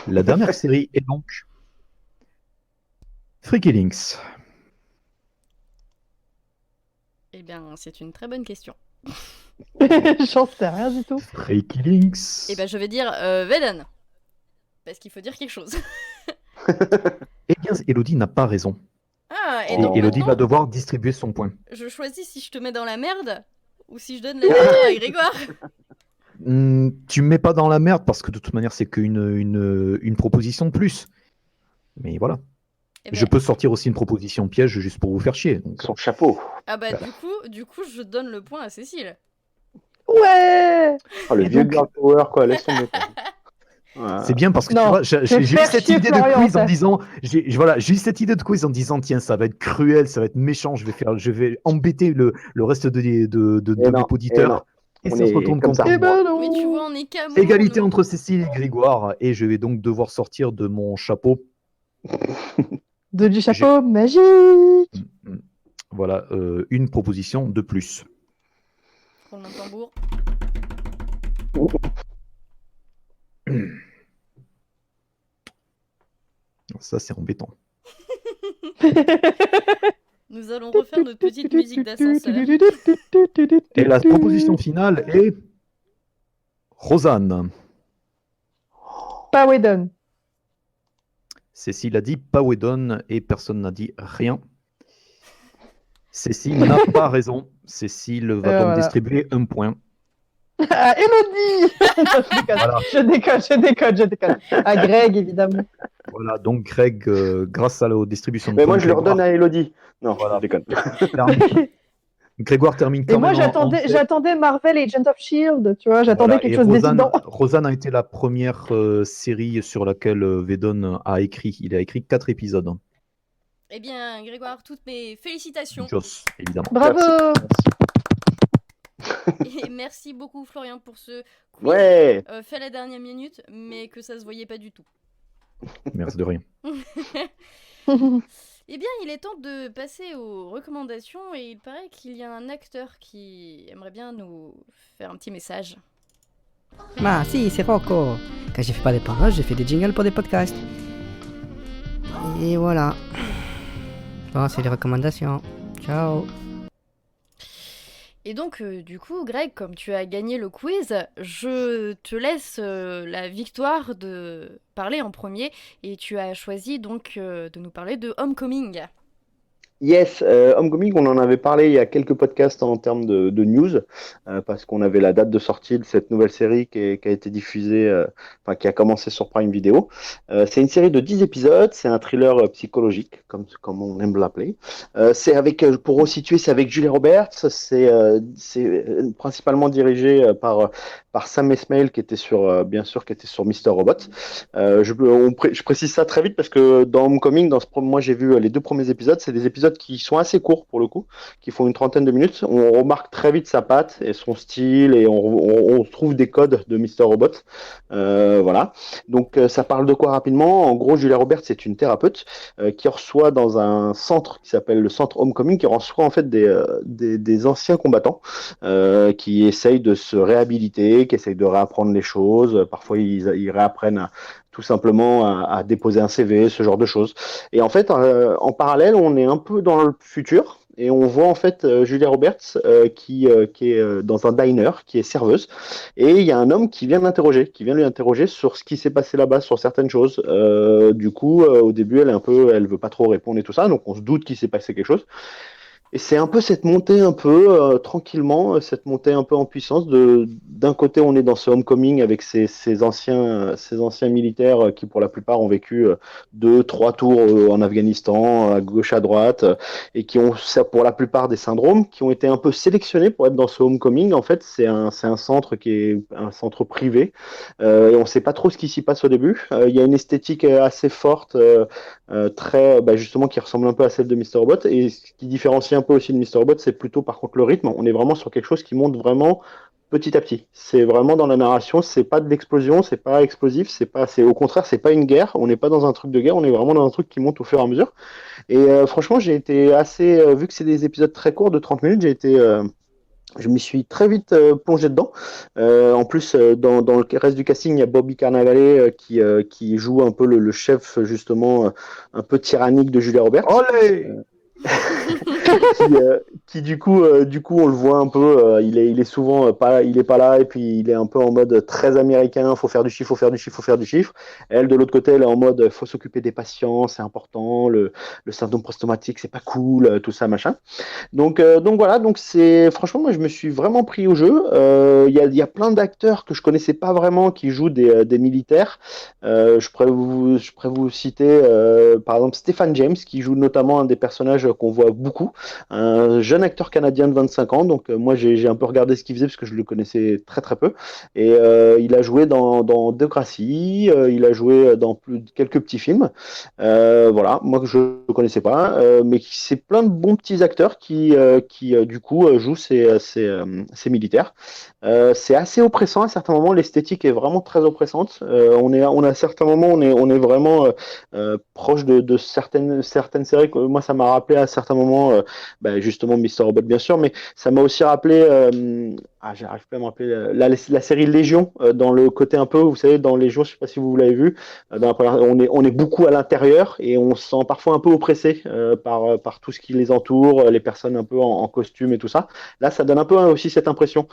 La dernière série est donc Freaky Links. Eh bien, c'est une très bonne question. J'en sais rien du tout. Freaky Links. Eh ben, je vais dire Vedon. Parce qu'il faut dire quelque chose. Eh bien, Elodie n'a pas raison. Ah, et Et donc Elodie va maintenant, devoir distribuer son point. je choisis si je te mets dans la merde ou si je donne la victoire à Grégoire. Tu me mets pas dans la merde parce que de toute manière, c'est qu'une proposition de plus. Mais voilà. Eh ben, Je peux sortir aussi une proposition piège juste pour vous faire chier. Donc, Son chapeau. Ah bah du coup, je donne le point à Cécile. Ouais. Oh, le Et vieux donc- girl power, quoi. Laisse tomber. Quoi. Voilà. c'est bien parce que Non, tu vois, j'ai je vais eu faire cette chier idée de Florian, quiz en ça. disant, j'ai eu cette idée de quiz en disant, tiens, ça va être cruel, ça va être méchant, je vais embêter le reste de Et mes non, auditeurs. Et On ça se est retourne comme contre ça. Eh moi. ben non. Mais tu vois, on est qu'amour. Égalité nous. entre Cécile et Grégoire, et je vais donc devoir sortir de mon chapeau. Du chapeau magique. Voilà, une proposition de plus. Roulement de tambour. Ça, c'est embêtant. Nous allons refaire notre petite musique d'ascenseur. Et la proposition finale est Rosanne. Pas Whedon. Cécile a dit pas Whedon et personne n'a dit rien. Cécile n'a pas raison. Cécile va donc voilà. distribuer un point. Ah, Elodie. Je déconne. Voilà. Je déconne. À Greg, évidemment. Voilà, donc Greg, grâce à la distribution de Mais points, moi, je le redonne à Elodie. Non, Voilà. je déconne. Grégoire termine quand Et moi, même en tête. j'attendais Marvel et Agent of Shield, tu vois, j'attendais Voilà, quelque et chose d'évident. Rosanne a été la première série sur laquelle Whedon a écrit. Il a écrit 4 épisodes. Eh bien, Grégoire, toutes mes félicitations. Joss, évidemment. Bravo. Et merci beaucoup, Florian, pour ce quiz Ouais. fait à la dernière minute, mais que ça se voyait pas du tout. Merci de rien. Eh bien, il est temps de passer aux recommandations et il paraît qu'il y a un acteur qui aimerait bien nous faire un petit message. Ah si, c'est Rocco. Quand je fais pas des paroles, je fais des jingles pour des podcasts. Et voilà. Bon, c'est les recommandations. Ciao. Et donc, du coup, Greg, comme tu as gagné le quiz, je te laisse la victoire de parler en premier et tu as choisi donc de nous parler de Homecoming. Yes, Homecoming, on en avait parlé il y a quelques podcasts en termes de news, parce qu'on avait la date de sortie de cette nouvelle série qui a été diffusée, enfin qui a commencé sur Prime Video. C'est une série de 10 épisodes, c'est un thriller psychologique, comme on aime l'appeler. C'est avec, pour resituer, c'est avec Julia Roberts, c'est principalement dirigé par Sam Esmail qui était bien sûr, qui était sur Mister Robot. Je précise ça très vite parce que dans Homecoming, moi j'ai vu les 2 premiers épisodes, c'est des épisodes qui sont assez courts pour le coup, qui font une trentaine de minutes. On remarque très vite sa patte et son style et on trouve des codes de Mister Robot. Voilà. Donc ça parle de quoi rapidement? En gros, Julia Roberts c'est une thérapeute qui reçoit dans un centre qui s'appelle le centre Homecoming, qui reçoit en fait des anciens combattants qui essayent de se réhabiliter, qui essayent de réapprendre les choses. Parfois ils réapprennent tout simplement à déposer un CV, ce genre de choses. Et en fait, en parallèle, on est un peu dans le futur. Et on voit en fait Julia Roberts qui est dans un diner, qui est serveuse. Et il y a un homme qui vient lui interroger sur ce qui s'est passé là-bas, sur certaines choses. Du coup, au début, elle veut pas trop répondre et tout ça. Donc on se doute qu'il s'est passé quelque chose. Et c'est un peu cette montée un peu tranquillement, cette montée un peu en puissance. D'un côté, on est dans ce homecoming avec ces anciens militaires qui, pour la plupart, ont vécu 2, 3 tours en Afghanistan, à gauche, à droite, et qui ont, ça, pour la plupart, des syndromes, qui ont été un peu sélectionnés pour être dans ce homecoming. En fait, c'est un centre qui est un centre privé, et on ne sait pas trop ce qui s'y passe au début. Il y a une esthétique assez forte. Très justement qui ressemble un peu à celle de Mister Robot. Et ce qui différencie un peu aussi de Mister Robot, c'est plutôt par contre le rythme. On est vraiment sur quelque chose qui monte vraiment petit à petit. C'est vraiment dans la narration, c'est pas de l'explosion, c'est pas explosif, c'est au contraire, c'est pas une guerre. On n'est pas dans un truc de guerre, on est vraiment dans un truc qui monte au fur et à mesure. Et franchement, j'ai été assez, vu que c'est des épisodes très courts de 30 minutes, je m'y suis très vite plongé dedans. En plus, dans le reste du casting, il y a Bobby Cannavale qui joue un peu le chef, justement, un peu tyrannique de Julia Roberts. Olé Du coup, on le voit un peu. Il est souvent pas, il est pas là et puis il est un peu en mode très américain. Faut faire du chiffre, faut faire du chiffre, faut faire du chiffre. Elle, de l'autre côté, elle est en mode faut s'occuper des patients, c'est important. Le syndrome post-traumatique, c'est pas cool, tout ça, machin. Donc voilà, donc c'est franchement, moi je me suis vraiment pris au jeu. Il y a plein d'acteurs que je connaissais pas vraiment qui jouent des militaires. Je pourrais vous citer par exemple Stephen James qui joue notamment un des personnages qu'on voit beaucoup, un jeune acteur canadien de 25 ans. Donc moi j'ai un peu regardé ce qu'il faisait parce que je le connaissais très très peu. Et il a joué dans Degrassi, il a joué dans quelques petits films. Voilà, moi que je ne connaissais pas, mais c'est plein de bons petits acteurs qui du coup jouent ces militaires. C'est assez oppressant à certains moments, l'esthétique est vraiment très oppressante. On a à certains moments, on est vraiment proche de certaines séries. Moi, ça m'a rappelé à certains moments, justement Mister Robot bien sûr, mais ça m'a aussi rappelé, j'arrive pas à me rappeler, la série Légion, dans le côté un peu, vous savez, dans Légion, je sais pas si vous l'avez vu, on est beaucoup à l'intérieur et on se sent parfois un peu oppressé par tout ce qui les entoure, les personnes un peu en costume et tout ça. Là, ça donne un peu aussi cette impression.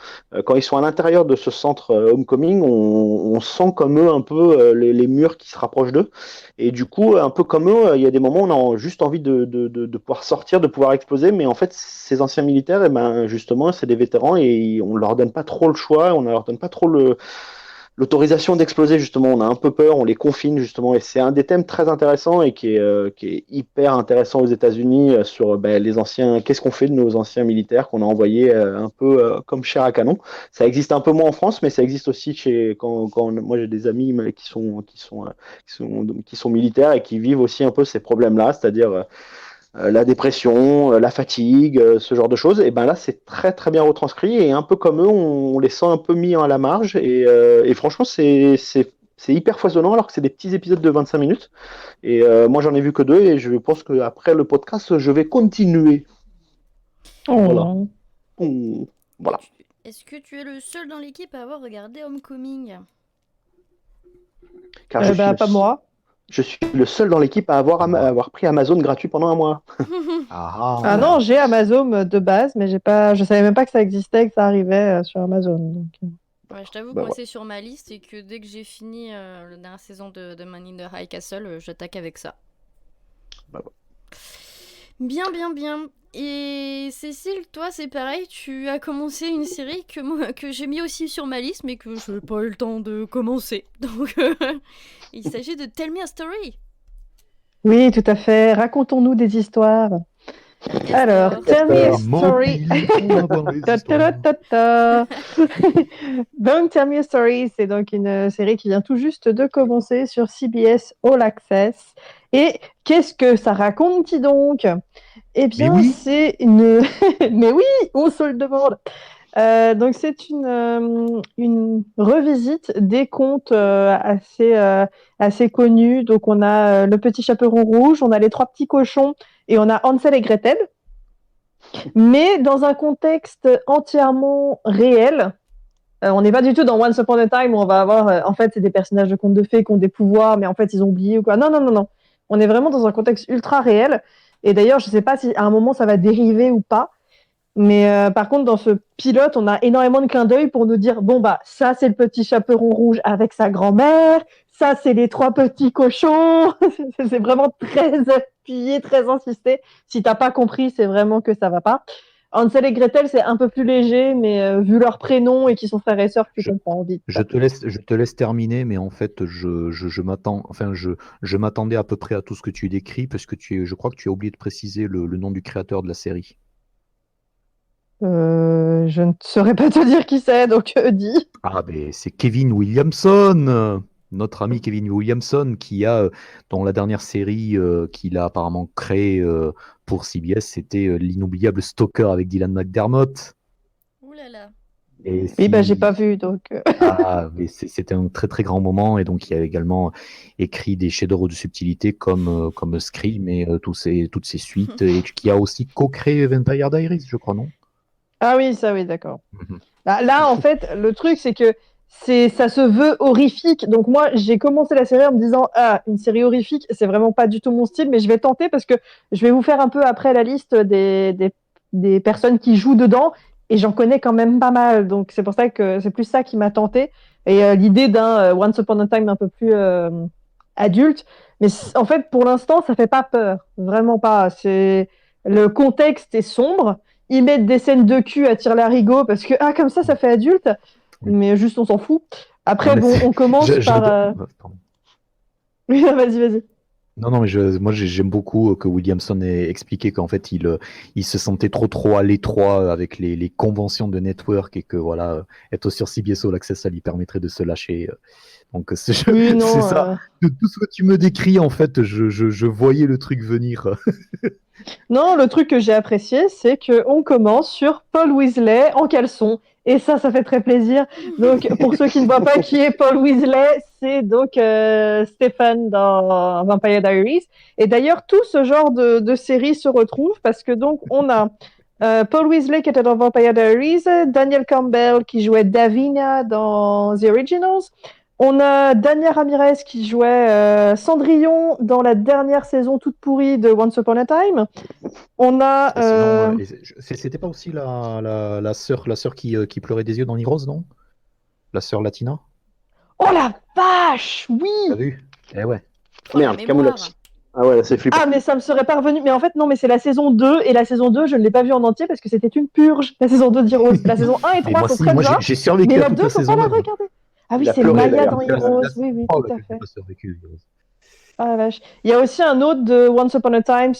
Quand ils sont à l'intérieur de ce centre Homecoming, on sent comme eux un peu les murs qui se rapprochent d'eux. Et du coup, un peu comme eux, il y a des moments où on a juste envie de pouvoir sortir, de pouvoir exploser. Mais en fait, ces anciens militaires, et ben, justement, c'est des vétérans et on leur donne pas trop le choix, on leur donne pas trop l'autorisation d'exploser, justement. On a un peu peur, on les confine, justement. Et c'est un des thèmes très intéressants et qui est hyper intéressant aux États-Unis sur les anciens. Qu'est-ce qu'on fait de nos anciens militaires qu'on a envoyés un peu comme chair à canon? Ça existe un peu moins en France, mais ça existe aussi quand moi j'ai des amis qui sont militaires et qui vivent aussi un peu ces problèmes-là, c'est-à-dire la dépression, la fatigue, ce genre de choses, et ben là c'est très très bien retranscrit et un peu comme eux, on les sent un peu mis à la marge et franchement c'est hyper foisonnant alors que c'est des petits épisodes de 25 minutes et moi j'en ai vu que 2 et je pense qu'après le podcast je vais continuer. Voilà. Oh. Voilà. Est-ce que tu es le seul dans l'équipe à avoir regardé Homecoming? Car je suis Pas moi. Je suis le seul dans l'équipe à avoir pris Amazon gratuit pendant un mois. Ah non, j'ai Amazon de base, mais je savais même pas que ça existait et que ça arrivait sur Amazon. Donc. Ouais, je t'avoue que Bah, moi ouais. c'est sur ma liste et que dès que j'ai fini la dernière saison de Man in the High Castle, j'attaque avec ça. Bah, ouais. Bien, bien, bien. Et Cécile, toi, c'est pareil, tu as commencé une série que j'ai mis aussi sur ma liste, mais que je n'ai pas eu le temps de commencer. Donc, il s'agit de Tell Me a Story. Oui, tout à fait. Racontons-nous des histoires. Alors, Tell Me a Story. Ta, ta, ta, ta. Donc, Tell Me a Story, c'est donc une série qui vient tout juste de commencer sur CBS All Access. Et qu'est-ce que ça raconte, dis donc? Eh bien, oui. c'est une... Mais oui, on se le demande. Donc, c'est une revisite des contes assez connus. Donc, on a Le Petit Chaperon Rouge, on a Les Trois Petits Cochons et on a Hansel et Gretel. Mais dans un contexte entièrement réel. On n'est pas du tout dans Once Upon a Time où on va avoir... en fait, c'est des personnages de contes de fées qui ont des pouvoirs, mais en fait, ils ont oublié ou quoi. Non, non, non, non. On est vraiment dans un contexte ultra réel. Et d'ailleurs, je ne sais pas si à un moment, ça va dériver ou pas. Mais par contre, dans ce pilote, on a énormément de clins d'œil pour nous dire, bon, bah, ça, c'est le petit chaperon rouge avec sa grand-mère. Ça, c'est les trois petits cochons. C'est vraiment très appuyé, très insisté. Si t'as pas compris, c'est vraiment que ça va pas. Hansel et Gretel, c'est un peu plus léger, mais vu leurs prénoms et qu'ils sont frères et sœurs, tu comprends vite. Je te laisse terminer, mais en fait, je m'attendais à peu près à tout ce que tu décris, parce que je crois que tu as oublié de préciser le nom du créateur de la série. Je ne saurais pas te dire qui c'est, donc dis. Ah, ben c'est Kevin Williamson, notre ami Kevin Williamson, qui a, dans la dernière série qu'il a apparemment créée pour CBS, c'était l'inoubliable Stalker avec Dylan McDermott. Ouh là là. Et Oui, bah, j'ai pas vu, donc. Ah, mais c'était un très très grand moment, et donc il a également écrit des chefs-d'œuvre de subtilité comme Scream et toutes ces suites, et qui a aussi co-créé Vampire Diaries, je crois, non? Ah oui, ça, oui, d'accord. Mhm. Là, en fait, le truc, c'est que ça se veut horrifique. Donc moi, j'ai commencé la série en me disant, ah, une série horrifique, c'est vraiment pas du tout mon style, mais je vais tenter parce que je vais vous faire un peu après la liste des personnes qui jouent dedans, et j'en connais quand même pas mal. Donc c'est pour ça que c'est plus ça qui m'a tenté. Et l'idée d'un Once Upon a Time un peu plus adulte. Mais en fait, pour l'instant, ça fait pas peur. Vraiment pas. Le contexte est sombre. Ils mettent des scènes de cul à tire-larigot parce que, comme ça fait adulte. Oui. Mais juste, on s'en fout. Après, Non, on commence par... Pardon. Oui, vas-y. Non, moi j'aime beaucoup que Williamson ait expliqué qu'en fait il se sentait trop à l'étroit avec les conventions de network, et que voilà, être sur CBS All Access, ça lui permettrait de se lâcher. Donc c'est ça. De tout ce que tu me décris, en fait, je voyais le truc venir. Non, le truc que j'ai apprécié, c'est qu'on commence sur Paul Weasley en caleçon. Et ça fait très plaisir. Donc, pour ceux qui ne voient pas qui est Paul Weasley, c'est donc Stephen dans Vampire Diaries. Et d'ailleurs, tout ce genre de série se retrouve parce que donc, on a Paul Weasley qui était dans Vampire Diaries, Daniel Campbell qui jouait Davina dans The Originals. On a Dania Ramirez qui jouait Cendrillon dans la dernière saison toute pourrie de Once Upon a Time. On a... C'était pas aussi la sœur qui pleurait des yeux dans Heroes, non? La sœur Latina? Oh la vache, oui. T'as vu? Eh ouais. Oh, Merde, Camoulox. Ah ouais, c'est flippant. Ah, mais ça me serait pas revenu. Mais en fait, non, mais c'est la saison 2. Et la saison 2, je ne l'ai pas vue en entier parce que c'était une purge. La saison 2 d'Heroes. La saison 1 et 3 sont très bien. J'ai survécu Mais à la toute 2, la faut saison pas la 1. regarder. Ah oui, Il a c'est pleuré, Maya d'ailleurs. dans Heroes. Oui, Oh, tout à j'ai fait. pas survécu, Heroes. Ah la vache. Il y a aussi un autre de Once Upon a Time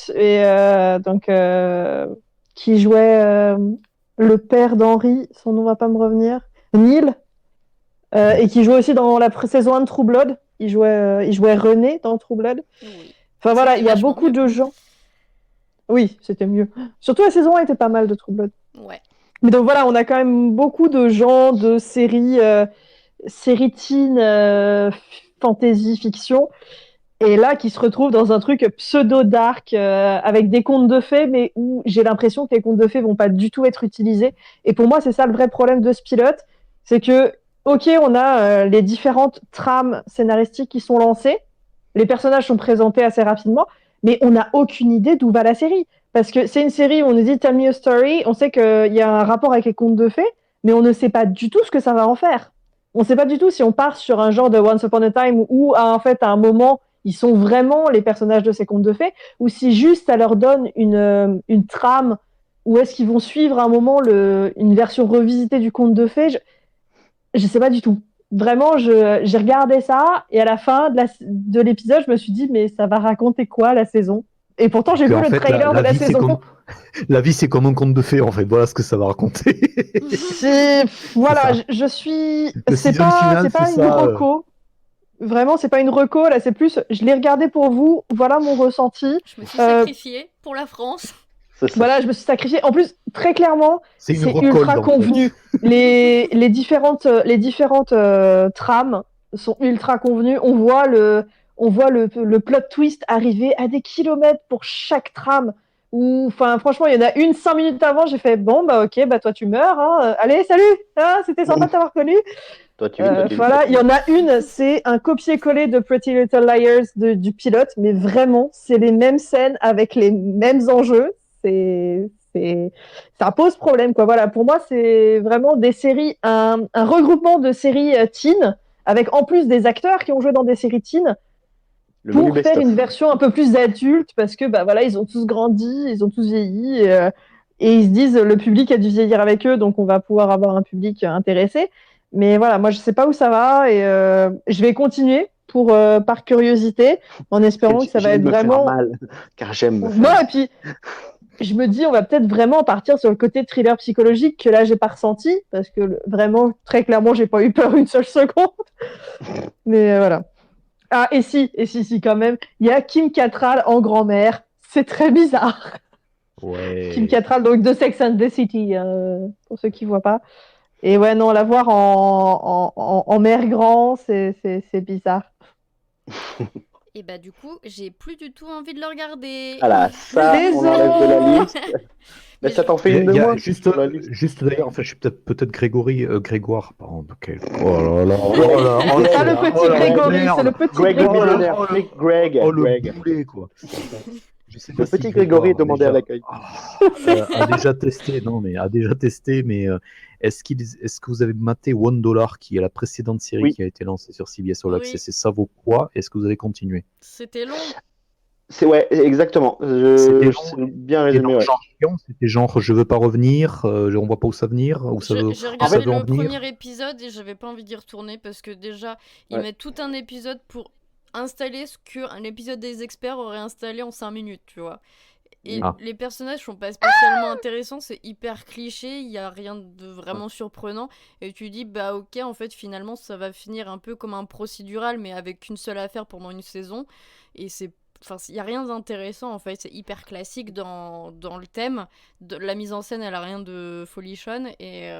qui jouait le père d'Henry, son nom va pas me revenir, Neil, et qui jouait aussi dans la saison 1 de True Blood. Il jouait René dans True Blood. Oui. Enfin voilà, C'était il y a vachement beaucoup mieux. de gens. Oui, c'était mieux. Surtout la saison 1 était pas mal de True Blood. Ouais. Mais donc voilà, on a quand même beaucoup de gens de séries teen, fantasy, fiction. Et là, qui se retrouvent dans un truc pseudo-dark avec des contes de fées, mais où j'ai l'impression que les contes de fées vont pas du tout être utilisés. Et pour moi, c'est ça le vrai problème de ce pilote. C'est que, ok, on a les différentes trames scénaristiques qui sont lancées. Les personnages sont présentés assez rapidement, mais on n'a aucune idée d'où va la série. Parce que c'est une série où on nous dit « Tell me a story », on sait qu'il y a un rapport avec les contes de fées, mais on ne sait pas du tout ce que ça va en faire. On ne sait pas du tout si on part sur un genre de Once Upon a Time où, en fait, à un moment, ils sont vraiment les personnages de ces contes de fées, ou si juste ça leur donne une trame, ou est-ce qu'ils vont suivre à un moment une version revisitée du conte de fées, je sais pas du tout. Vraiment, j'ai regardé ça, et à la fin de l'épisode, je me suis dit, mais ça va raconter quoi la saison? Et pourtant, j'ai vu En le fait, trailer de la vie, c'est saison. la vie, c'est comme un conte de fées, en fait. Voilà ce que ça va raconter. Voilà, ça. je suis. Le C'est season pas, final, c'est pas c'est une ça, reco. Vraiment, c'est pas une reco. Là, c'est plus. Je l'ai regardé pour vous. Voilà mon ressenti. Je me suis sacrifiée pour la France. C'est ça. Voilà, je me suis sacrifiée. En plus, très clairement, C'est une c'est recolle, ultra en fait. convenu. Les différentes trames sont ultra convenues. On voit le plot twist arriver à des kilomètres pour chaque trame. Enfin, franchement, il y en a une 5 minutes avant, j'ai fait bon, bah ok, bah toi tu meurs, hein. Allez, salut, hein, c'était sympa de t'avoir connu. Toi, tu Voilà, il y en a une, c'est un copier-coller de Pretty Little Liars du pilote, mais vraiment, c'est les mêmes scènes avec les mêmes enjeux. Ça pose problème, quoi. Voilà, pour moi, c'est vraiment des séries, un regroupement de séries teen, avec en plus des acteurs qui ont joué dans des séries teen, Le menu pour faire best-of. une version un peu plus adulte, parce que bah voilà, ils ont tous grandi, ils ont tous vieilli, et ils se disent le public a dû vieillir avec eux, donc on va pouvoir avoir un public intéressé. Mais voilà, moi je sais pas où ça va, et je vais continuer par curiosité, en espérant que ça va J'aime être me faire vraiment. mal, car j'aime me Non, faire et puis je me dis, on va peut-être vraiment partir sur le côté thriller psychologique que là j'ai pas ressenti, parce que vraiment, très clairement, j'ai pas eu peur une seule seconde. Mais voilà. Ah, et si, quand même, il y a Kim Cattrall en grand-mère. C'est très bizarre. Ouais. Kim Cattrall, donc de Sex and the City, pour ceux qui ne voient pas. Et ouais, non, la voir en mère grand, c'est bizarre. Et bah du coup, j'ai plus du tout envie de le regarder. Voilà, ça, on enlève de la liste. Mais ça t'en fait une de Il y a moins juste sur la liste. d'ailleurs, enfin, je suis peut-être Grégoire, pardon. Oh là là, Oh là, C'est pas le petit Grégory, merde. c'est le petit Greg le Grégory. millionnaire. Greg. Oh, le Greg. boulet, quoi. Je sais Le pas si petit Grégory est Grégoire demandé à l'accueil. a déjà testé, mais est-ce que vous avez maté $1, qui est la précédente série Oui. qui a été lancée sur CBS All Oui. Access, et ça vaut quoi? Est-ce que vous avez continué? C'était long. Ouais, exactement. C'était C'est bien résumé, ouais. C'était genre je veux pas revenir, on voit pas où ça venir, où ça veut, J'ai où ça regardé veut en le venir. premier épisode et j'avais pas envie d'y retourner parce que déjà, ils Ouais. mettent tout un épisode pour installer ce qu'un épisode des experts aurait installé en 5 minutes, tu vois. Et Ah. les personnages sont pas spécialement intéressants, c'est hyper cliché, il y a rien de vraiment surprenant. Et tu dis, bah ok, en fait, finalement, ça va finir un peu comme un procédural, mais avec qu'une seule affaire pendant une saison. Et c'est. Enfin, il n'y a rien d'intéressant en fait, c'est hyper classique dans le thème. La mise en scène, elle a rien de folichonne et.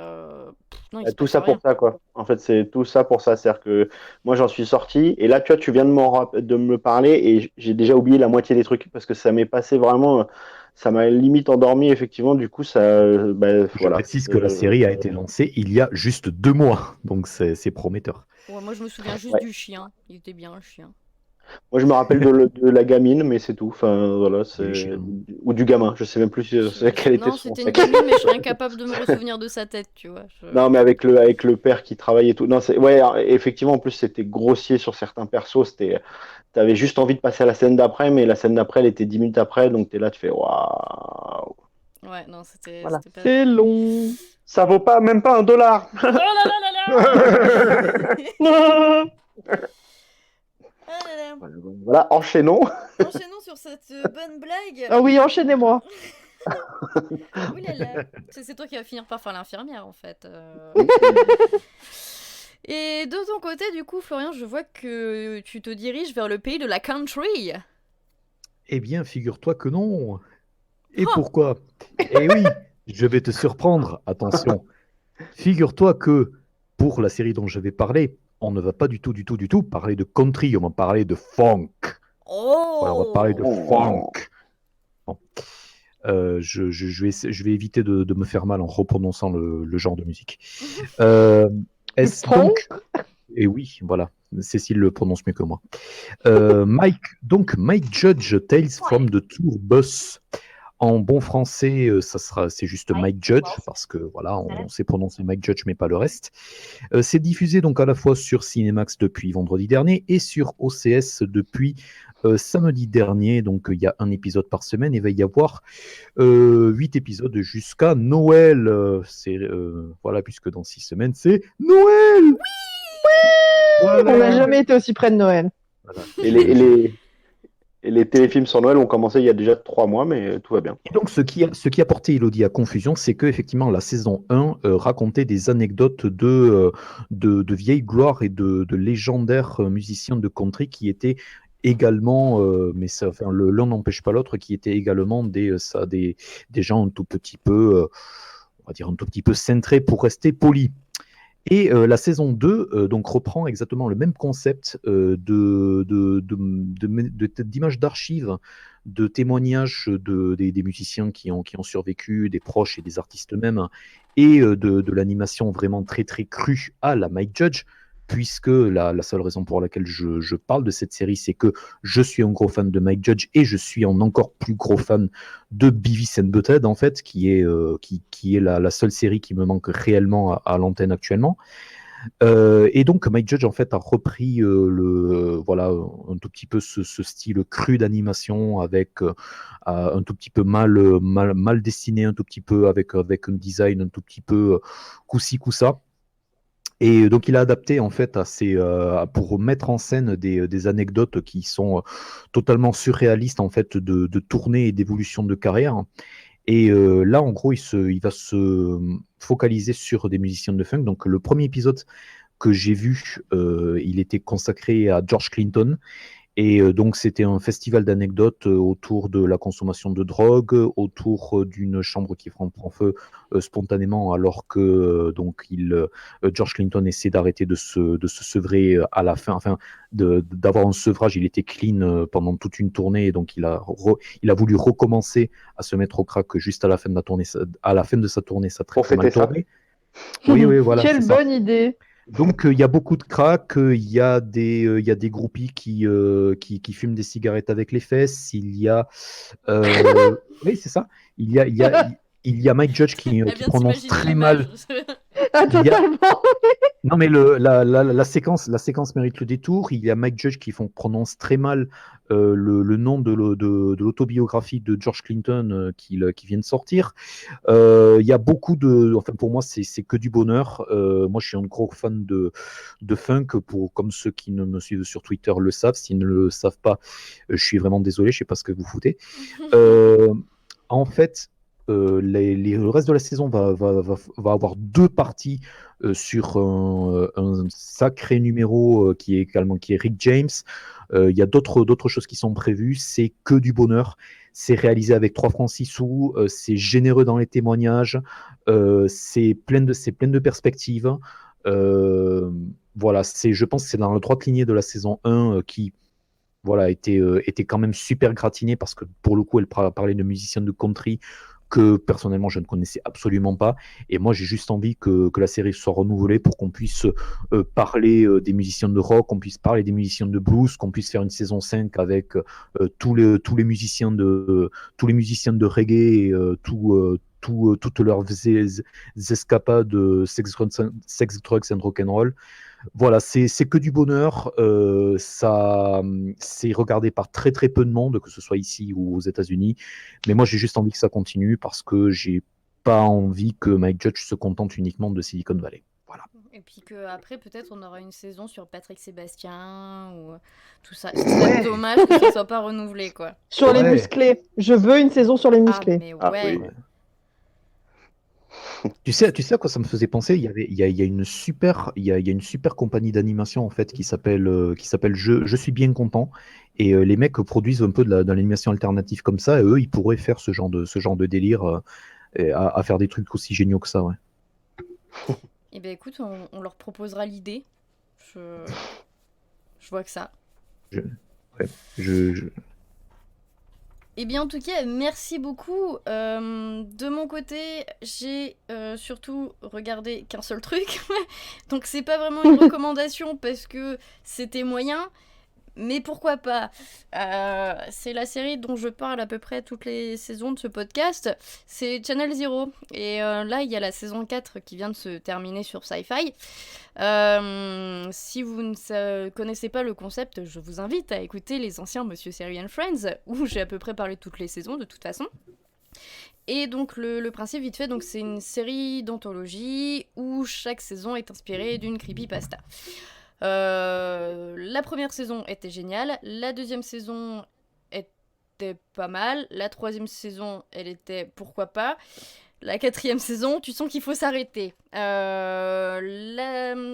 Non, il se Tout passe ça rien. pour ça, quoi. En fait, c'est tout ça pour ça. C'est-à-dire que moi, j'en suis sorti. Et là, tu vois, tu viens de me parler et j'ai déjà oublié la moitié des trucs parce que ça m'est passé vraiment. Ça m'a limite endormi, effectivement. Du coup, ça. Je Voilà. précise que la série a été lancée il y a juste 2 mois, donc c'est prometteur. Ouais, moi, je me souviens juste Ouais. du chien. Il était bien, le chien. Moi, je me rappelle de la gamine, mais c'est tout. Enfin, voilà, Oui, chez c'est... nous. Ou du gamin. Je sais même plus quel était Non, son c'était une sexe. gamine, mais je serais incapable de me ressouvenir de sa tête, tu vois. Non, mais avec le père qui travaillait et tout. Non, ouais, effectivement, en plus, c'était grossier sur certains persos. T'avais juste envie de passer à la scène d'après, mais la scène d'après, elle était 10 minutes après, donc t'es là, tu fais waouh. Ouais, non, c'était Voilà. c'était pas. C'est long. Ça vaut pas même pas $1. Oh là là là là Ah là là. Voilà, enchaînons. Enchaînons sur cette bonne blague. Ah oui, enchaînez-moi. Ouh là là. C'est toi qui vas finir par faire l'infirmière en fait. Et de ton côté, du coup, Florian, je vois que tu te diriges vers le pays de la country. Eh bien, figure-toi que non. Et Oh. pourquoi? Eh oui, je vais te surprendre. Attention. Figure-toi que pour la série dont je vais parler, on ne va pas du tout parler de country, on va parler de funk. Oh. Voilà, on va parler de funk. Bon. Je vais éviter de me faire mal en reprononçant le genre de musique. Est-ce donc... Et oui, voilà. Cécile le prononce mieux que moi. Mike Judge, Tales from the Tour Bus. En bon français, c'est juste Mike Judge, parce que voilà, on sait prononcer Mike Judge, mais pas le reste. C'est diffusé donc à la fois sur Cinemax depuis vendredi dernier et sur OCS depuis samedi dernier. Donc il y a un épisode par semaine et il va y avoir 8 épisodes jusqu'à Noël. Voilà, puisque dans 6 semaines, c'est Noël. On n'a jamais été aussi près de Noël. Voilà. Et les téléfilms sur Noël ont commencé il y a déjà 3 mois, mais tout va bien. Et donc, ce qui a porté Elodie à confusion, c'est que effectivement la saison 1 racontait des anecdotes de vieilles gloires et de légendaires musiciens de country qui étaient également, mais l'un n'empêche pas l'autre, qui étaient également des gens un tout petit peu, on va dire un tout petit peu cintrés pour rester poli. Et la saison 2 donc reprend exactement le même concept d'images d'archives, de témoignages des musiciens qui ont survécu, des proches et des artistes eux-mêmes, et de l'animation vraiment très très crue à la Mike Judge, puisque la seule raison pour laquelle je parle de cette série, c'est que je suis un gros fan de Mike Judge et je suis un encore plus gros fan de Beavis and Butthead, en fait, qui est la seule série qui me manque réellement à l'antenne actuellement. Et donc Mike Judge en fait a repris un tout petit peu ce style cru d'animation avec un tout petit peu mal dessiné, un tout petit peu avec un design un tout petit peu coup-ci coup-ça. Et donc il a adapté en fait pour mettre en scène des anecdotes qui sont totalement surréalistes en fait de tournée et d'évolution de carrière. Et là, en gros, il va se focaliser sur des musiciens de funk. Donc, le premier épisode que j'ai vu, il était consacré à George Clinton. Et donc, c'était un festival d'anecdotes autour de la consommation de drogue, autour d'une chambre qui prend feu spontanément, alors que George Clinton essaie d'arrêter de se sevrer à la fin, enfin, d'avoir un sevrage. Il était clean pendant toute une tournée, et donc il a voulu recommencer à se mettre au crack juste à la fin de la tournée, à la fin de sa tournée, ça a très mal tourné. Oui, voilà. Quelle bonne idée! Donc il y a beaucoup de crack, il y a des groupies qui fument des cigarettes avec les fesses, il y a oui c'est ça, il y a Mike Judge qui prononce très mal. Totalement. Non mais la séquence mérite le détour. Il y a Mike Judge qui prononce très mal le nom de l'autobiographie de George Clinton qui vient de sortir. Il y a beaucoup enfin pour moi c'est que du bonheur. Moi je suis un gros fan de funk, comme ceux qui ne me suivent sur Twitter le savent. S'ils ne le savent pas, je suis vraiment désolé, je sais pas ce que vous foutez. En fait, le reste de la saison va avoir 2 parties sur un sacré numéro qui est Rick James. Il y a d'autres choses qui sont prévues. C'est que du bonheur. C'est réalisé avec 3 francs 6 sous. C'est généreux dans les témoignages. C'est plein de perspectives. Voilà, je pense que c'est dans la droite lignée de la saison 1 qui était quand même super gratinée, parce que pour le coup elle parlait de musiciens de country que personnellement je ne connaissais absolument pas, et moi j'ai juste envie que la série soit renouvelée pour qu'on puisse parler des musiciens de rock, qu'on puisse parler des musiciens de blues, qu'on puisse faire une saison 5 avec tous les musiciens de reggae et toutes leurs escapades sex, drugs and rock'n'roll. Voilà, c'est que du bonheur. C'est regardé par très très peu de monde, que ce soit ici ou aux États-Unis. Mais moi, j'ai juste envie que ça continue, parce que j'ai pas envie que Mike Judge se contente uniquement de Silicon Valley. Voilà. Et puis qu'après, peut-être, on aura une saison sur Patrick Sébastien ou tout ça. C'est dommage que ce soit pas renouvelé, quoi. Sur les musclés. Je veux une saison sur les musclés. Ah, mais ouais. Oui. Tu sais à quoi ça me faisait penser? Il y a une super compagnie d'animation en fait qui s'appelle Je suis bien content, et les mecs produisent un peu de l'animation alternative comme ça, et eux ils pourraient faire ce genre de délire à faire des trucs aussi géniaux que ça, ouais. Eh ben écoute, on leur proposera l'idée. Je vois que ça. Eh bien, en tout cas, merci beaucoup. De mon côté, j'ai surtout regardé qu'un seul truc. Donc, c'est pas vraiment une recommandation parce que c'était moyen. Mais pourquoi pas? C'est la série dont je parle à peu près toutes les saisons de ce podcast. C'est Channel Zero. Et là, il y a la saison 4 qui vient de se terminer sur Sci-Fi. Si vous ne connaissez pas le concept, je vous invite à écouter les anciens Monsieur Série and Friends, où j'ai à peu près parlé de toutes les saisons de toute façon. Et donc le principe vite fait, donc c'est une série d'anthologie où chaque saison est inspirée d'une creepypasta. La première saison était géniale, la deuxième saison était pas mal, la troisième saison elle était pourquoi pas, la quatrième saison tu sens qu'il faut s'arrêter.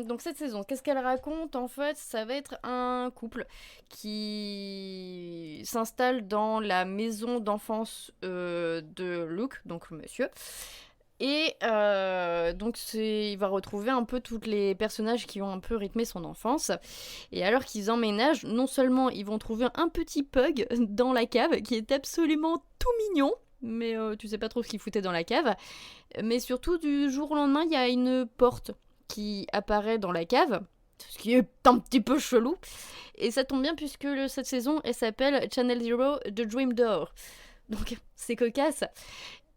Donc cette saison, qu'est-ce qu'elle raconte en fait? Ça va être un couple qui s'installe dans la maison d'enfance de Luke, donc le monsieur. Et donc il va retrouver un peu tous les personnages qui ont un peu rythmé son enfance. Et alors qu'ils emménagent, non seulement ils vont trouver un petit pug dans la cave qui est absolument tout mignon, mais tu sais pas trop ce qu'il foutait dans la cave. Mais surtout, du jour au lendemain, il y a une porte qui apparaît dans la cave, ce qui est un petit peu chelou. Et ça tombe bien puisque cette saison, elle s'appelle Channel Zero The Dream Door. Donc c'est cocasse.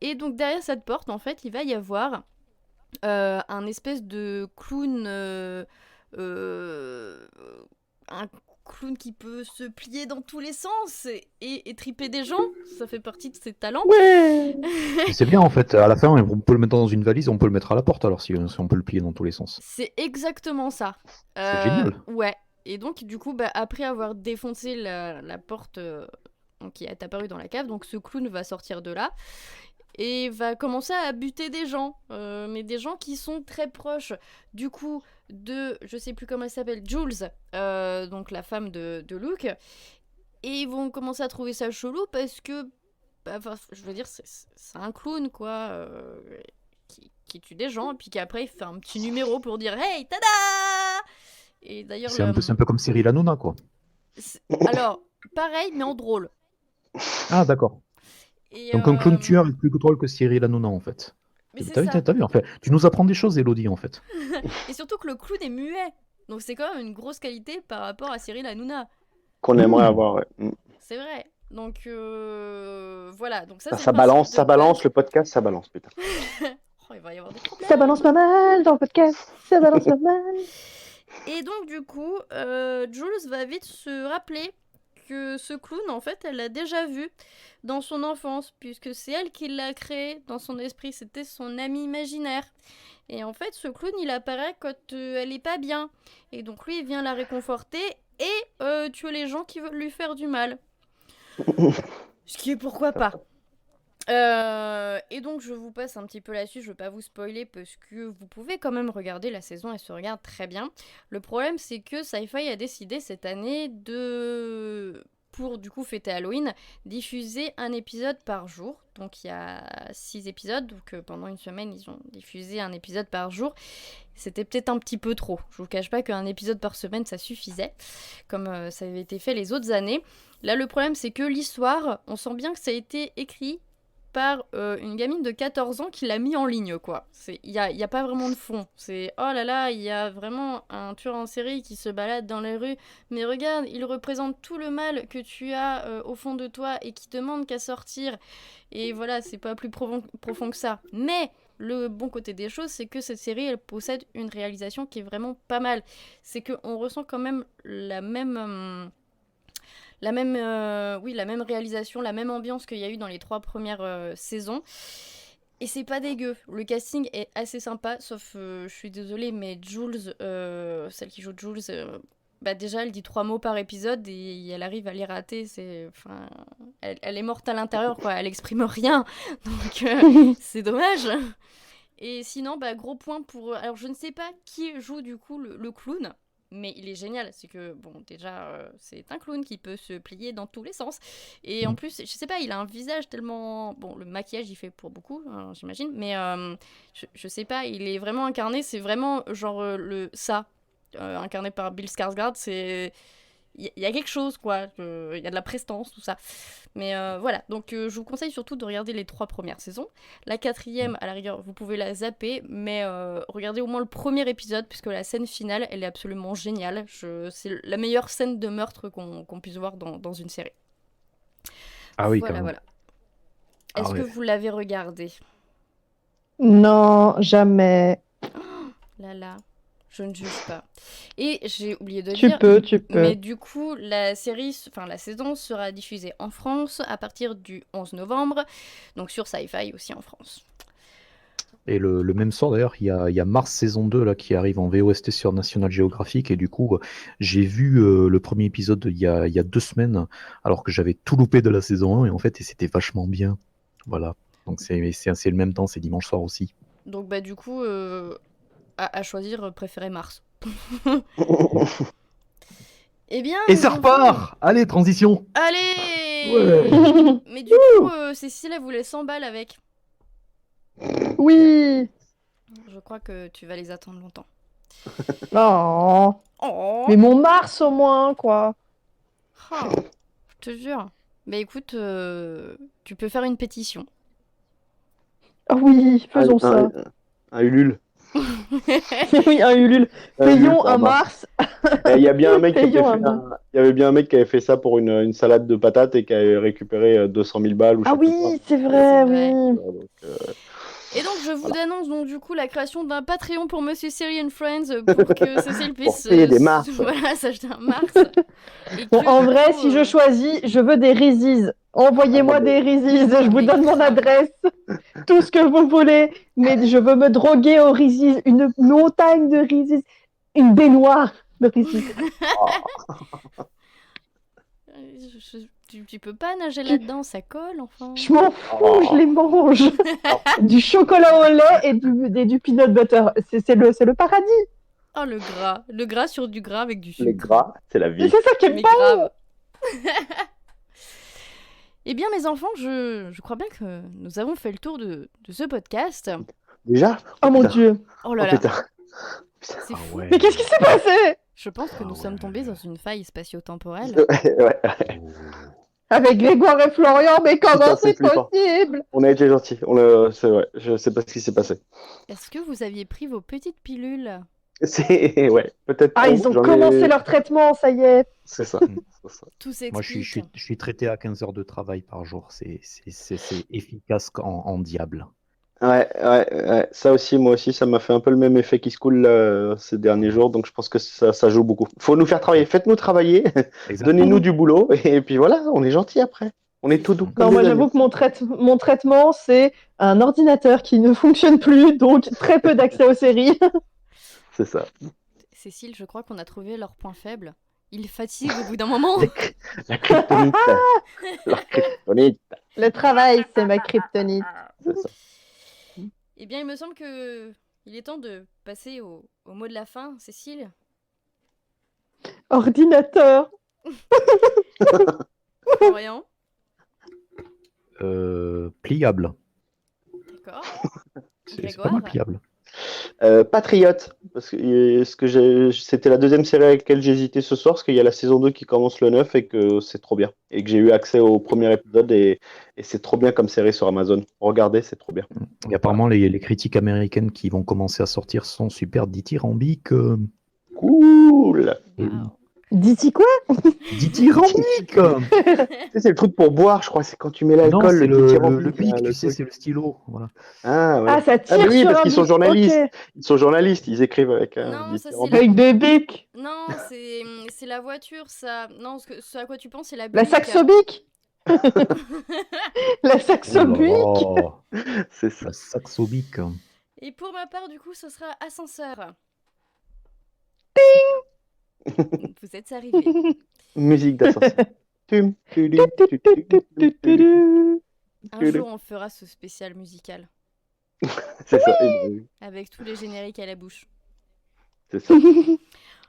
Et donc derrière cette porte, en fait, il va y avoir un espèce de clown, un clown qui peut se plier dans tous les sens et triper des gens. Ça fait partie de ses talents. Ouais. C'est bien en fait, à la fin on peut le mettre dans une valise, on peut le mettre à la porte alors si on peut le plier dans tous les sens. C'est exactement ça. C'est génial. Ouais. Et donc du coup, après avoir défoncé la porte qui est apparue dans la cave, donc ce clown va sortir de là. Et va commencer à buter des gens, mais des gens qui sont très proches du coup de, je sais plus comment elle s'appelle, Jules, donc la femme de Luke, et ils vont commencer à trouver ça chelou parce que, je veux dire, c'est un clown quoi, qui tue des gens, et puis qu'après il fait un petit numéro pour dire hey, tada! Et d'ailleurs, C'est un peu comme Cyril Hanouna quoi. Alors, pareil, mais en drôle. Ah d'accord. Et, Donc un clown tueur est plus drôle que Cyril Hanouna en fait. Mais c'est T'as ça. vu en fait. Tu nous apprends des choses Elodie en fait. Et surtout que le clown est muet. Donc c'est quand même une grosse qualité par rapport à Cyril Hanouna. Qu'on aimerait avoir, ouais. C'est vrai. Donc voilà. Donc ça, c'est Ça le balance, principe ça de balance, base. le podcast, ça balance, putain. Oh, il va y avoir des problèmes. Ça balance pas mal dans le podcast. Ça balance pas mal. Et donc du coup, Jules va vite se rappeler que ce clown, en fait, elle l'a déjà vu dans son enfance, puisque c'est elle qui l'a créé dans son esprit. C'était son ami imaginaire. Et en fait, ce clown, il apparaît quand elle est pas bien. Et donc lui, il vient la réconforter et tuer les gens qui veulent lui faire du mal. Ce qui est pourquoi pas. Et donc je vous passe un petit peu la suite, je veux pas vous spoiler parce que vous pouvez quand même regarder la saison, elle se regarde très bien. Le problème c'est que Sci-Fi a décidé cette année pour du coup fêter Halloween, diffuser un épisode par jour. Donc il y a 6 épisodes, donc pendant une semaine ils ont diffusé un épisode par jour. C'était peut-être un petit peu trop. Je vous cache pas qu'un épisode par semaine ça suffisait, comme ça avait été fait les autres années. Là le problème c'est que l'histoire, on sent bien que ça a été écrit par une gamine de 14 ans qui l'a mis en ligne, quoi. Il y a pas vraiment de fond. C'est, oh là là, il y a vraiment un tueur en série qui se balade dans les rues, mais regarde, il représente tout le mal que tu as au fond de toi et qui demande qu'à sortir. Et voilà, c'est pas plus profond que ça. Mais le bon côté des choses, c'est que cette série, elle possède une réalisation qui est vraiment pas mal. C'est qu'on ressent quand même la même réalisation, la même ambiance qu'il y a eu dans les 3 premières saisons. Et c'est pas dégueu. Le casting est assez sympa, sauf, je suis désolée, mais Jules, celle qui joue Jules, déjà elle dit 3 mots par épisode et elle arrive à les rater. Elle est morte à l'intérieur, quoi. Elle exprime rien. Donc c'est dommage. Et sinon, gros point pour... Alors je ne sais pas qui joue du coup le clown. Mais il est génial, c'est que, bon, déjà, c'est un clown qui peut se plier dans tous les sens. Et en plus, je sais pas, il a un visage tellement... Bon, le maquillage, il fait pour beaucoup, hein, j'imagine. Mais je sais pas, il est vraiment incarné, c'est vraiment genre incarné par Bill Skarsgård. y a quelque chose, quoi. Il y a de la prestance, tout ça. Mais voilà, donc je vous conseille surtout de regarder les 3 premières saisons. La 4e, à la rigueur, vous pouvez la zapper, mais regardez au moins le premier épisode, puisque la scène finale, elle est absolument géniale. C'est la meilleure scène de meurtre qu'on puisse voir dans une série. Ah oui, Voilà, quand même. voilà. Ah Est-ce que ouais. vous l'avez regardé? Non, jamais. Là, je ne juge pas. Et j'ai oublié de Tu dire, peux, tu peux. mais du coup, la saison sera diffusée en France à partir du 11 novembre, donc sur Sci-Fi aussi en France. Et le même soir, d'ailleurs, il y a Mars saison 2 là, qui arrive en VOST sur National Geographic. Et du coup, j'ai vu le premier épisode il y a 2 semaines, alors que j'avais tout loupé de la saison 1. Et en fait, c'était vachement bien. Voilà. Donc c'est le même temps, c'est dimanche soir aussi. Donc bah du coup, à choisir, préférez Mars. Eh bien, Et les ça enfants- repart! Allez, transition! Allez Ouais. Mais du coup, Cécile, elle voulait 100 balles avec. Oui. Je crois que tu vas les attendre longtemps. Oh. Oh Mais mon Mars au moins, quoi. Ah, je te jure. Bah écoute, tu peux faire une pétition. Ah oui, faisons ça. Un Ulule. Oui, un Ulule. Payons pour un Mars. Mars. Il y a bien un mec qui avait Payons fait un il y avait bien un mec qui avait fait ça pour une salade de patates et qui avait récupéré 200 000 balles ou je Ah sais plus oui, c'est C'est vrai, vrai. oui. quoi. Donc, Et donc je vous annonce donc du coup la création d'un Patreon pour Monsieur Siri and Friends pour que Cécile puisse payer des Mars. voilà, s'acheter un Mars. Et Bon, que, en du vrai, coup, si je choisis, je veux des Reese's. Envoyez-moi Ah, des Reese's. Je vous mais donne mon grave. adresse. Tout ce que vous voulez. Mais je veux me droguer aux Reese's. Une montagne de Reese's. Une baignoire de Reese's. tu peux pas nager là-dedans, ça colle enfin. Je m'en fous, Oh. je les mange. Du chocolat au lait et du peanut butter. C'est le paradis. Oh le gras sur du gras avec du sucre. les gras, c'est la Mais vie. c'est ça qui est Mais bon. grave. Eh bien mes enfants, je crois bien que nous avons fait le tour de ce podcast. Déjà? Oh mon putain. Dieu. Oh Oh là là, putain. c'est Ah fou. ouais. Mais qu'est-ce qui s'est passé? Je pense que Ah nous sommes ouais. tombés dans une faille spatio-temporelle. Ouais. Avec Grégoire et Florian, mais comment Putain, c'est c'est flippant. possible? On a été gentils. C'est vrai. Je sais pas ce qui s'est passé. Est-ce que vous aviez pris vos petites pilules? Ouais, peut-être. Ah, ils ont j'en ai- commencé leur traitement, ça y est. C'est ça. C'est ça. Tout Moi, s'explique. je suis traité à 15 heures de travail par jour. C'est efficace en diable. Ouais. Ça aussi, moi aussi, ça m'a fait un peu le même effet qui se coule là, ces derniers jours. Donc je pense que ça joue beaucoup. Faut nous faire travailler. Faites-nous travailler. Donnez-nous du boulot. Et puis voilà, on est gentils après. On est tout doux. Non, comme moi des j'avoue amis. que mon traitement, c'est un ordinateur qui ne fonctionne plus, donc très peu d'accès aux séries. C'est ça. Cécile, je crois qu'on a trouvé leur point faible. Ils fatiguent au bout d'un moment. La kryptonite. La kryptonite. Le travail, c'est ma kryptonite. C'est ça. Eh bien, il me semble que il est temps de passer au mot de la fin, Cécile. Ordinateur. Florian, Pliable. d'accord. C'est pas mal pliable. Patriote, parce que c'était la deuxième série avec laquelle j'hésitais ce soir, parce qu'il y a la saison 2 qui commence le 9 et que c'est trop bien. Et que j'ai eu accès au premier épisode et c'est trop bien comme série sur Amazon. Regardez, c'est trop bien. Et apparemment, les critiques américaines qui vont commencer à sortir sont super dithyrambiques. Cool. Wow. Dis-tu quoi? Dithyrambiques. Tu sais, c'est le truc pour boire, je crois, c'est quand tu mets Non, l'alcool, c'est le dithyrambique, le pic, là, tu le sais, truc. c'est le stylo. Voilà. Ah, ouais. Ah, ça tire mais oui, sur parce un qu'ils sont bic. journalistes. Ok. Ils sont journalistes, ils écrivent avec un Non, ça, c'est dithyrambique. Avec des bics. Non, c'est la voiture, ça. Non, ce à quoi tu penses, c'est la La buick. saxobique. La saxobique. Oh, C'est ça. la saxobique. Et pour ma part, du coup, ce sera ascenseur. Vous êtes arrivés. Musique d'ascenseur. Tum, tu, tu, tu, tu, tu, tu, tu. Un jour, on fera ce spécial musical C'est ça. Eh ben, avec tous les génériques à la bouche. c'est ça.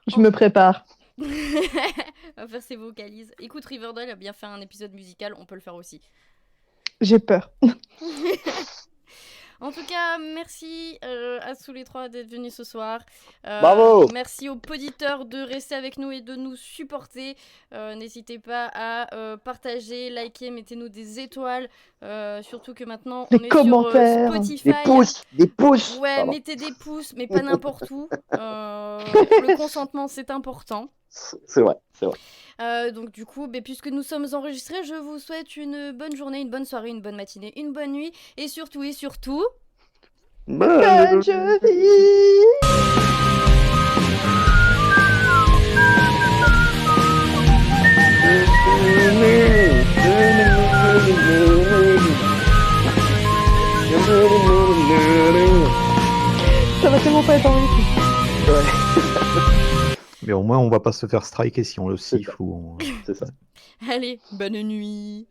Je me prépare. On va faire ses vocalises. Écoute, Riverdale a bien fait un épisode musical, on peut le faire aussi. J'ai peur. En tout cas, merci à tous les trois d'être venus ce soir. Bravo. Merci aux auditeurs de rester avec nous et de nous supporter. N'hésitez pas à partager, liker, mettez-nous des étoiles. Surtout que maintenant, Des on est commentaires. sur Spotify. Des pouces. Ouais, Pardon. mettez des pouces, mais pas n'importe où. Le consentement, c'est important. C'est vrai. Donc du coup, puisque nous sommes enregistrés, je vous souhaite une bonne journée, une bonne soirée, une bonne matinée, une bonne nuit. Et surtout, Bonne vie. Ça va tellement pas être enregistré. Mais au moins, on va pas se faire striker si on le siffle ou on... C'est ça. allez, bonne nuit.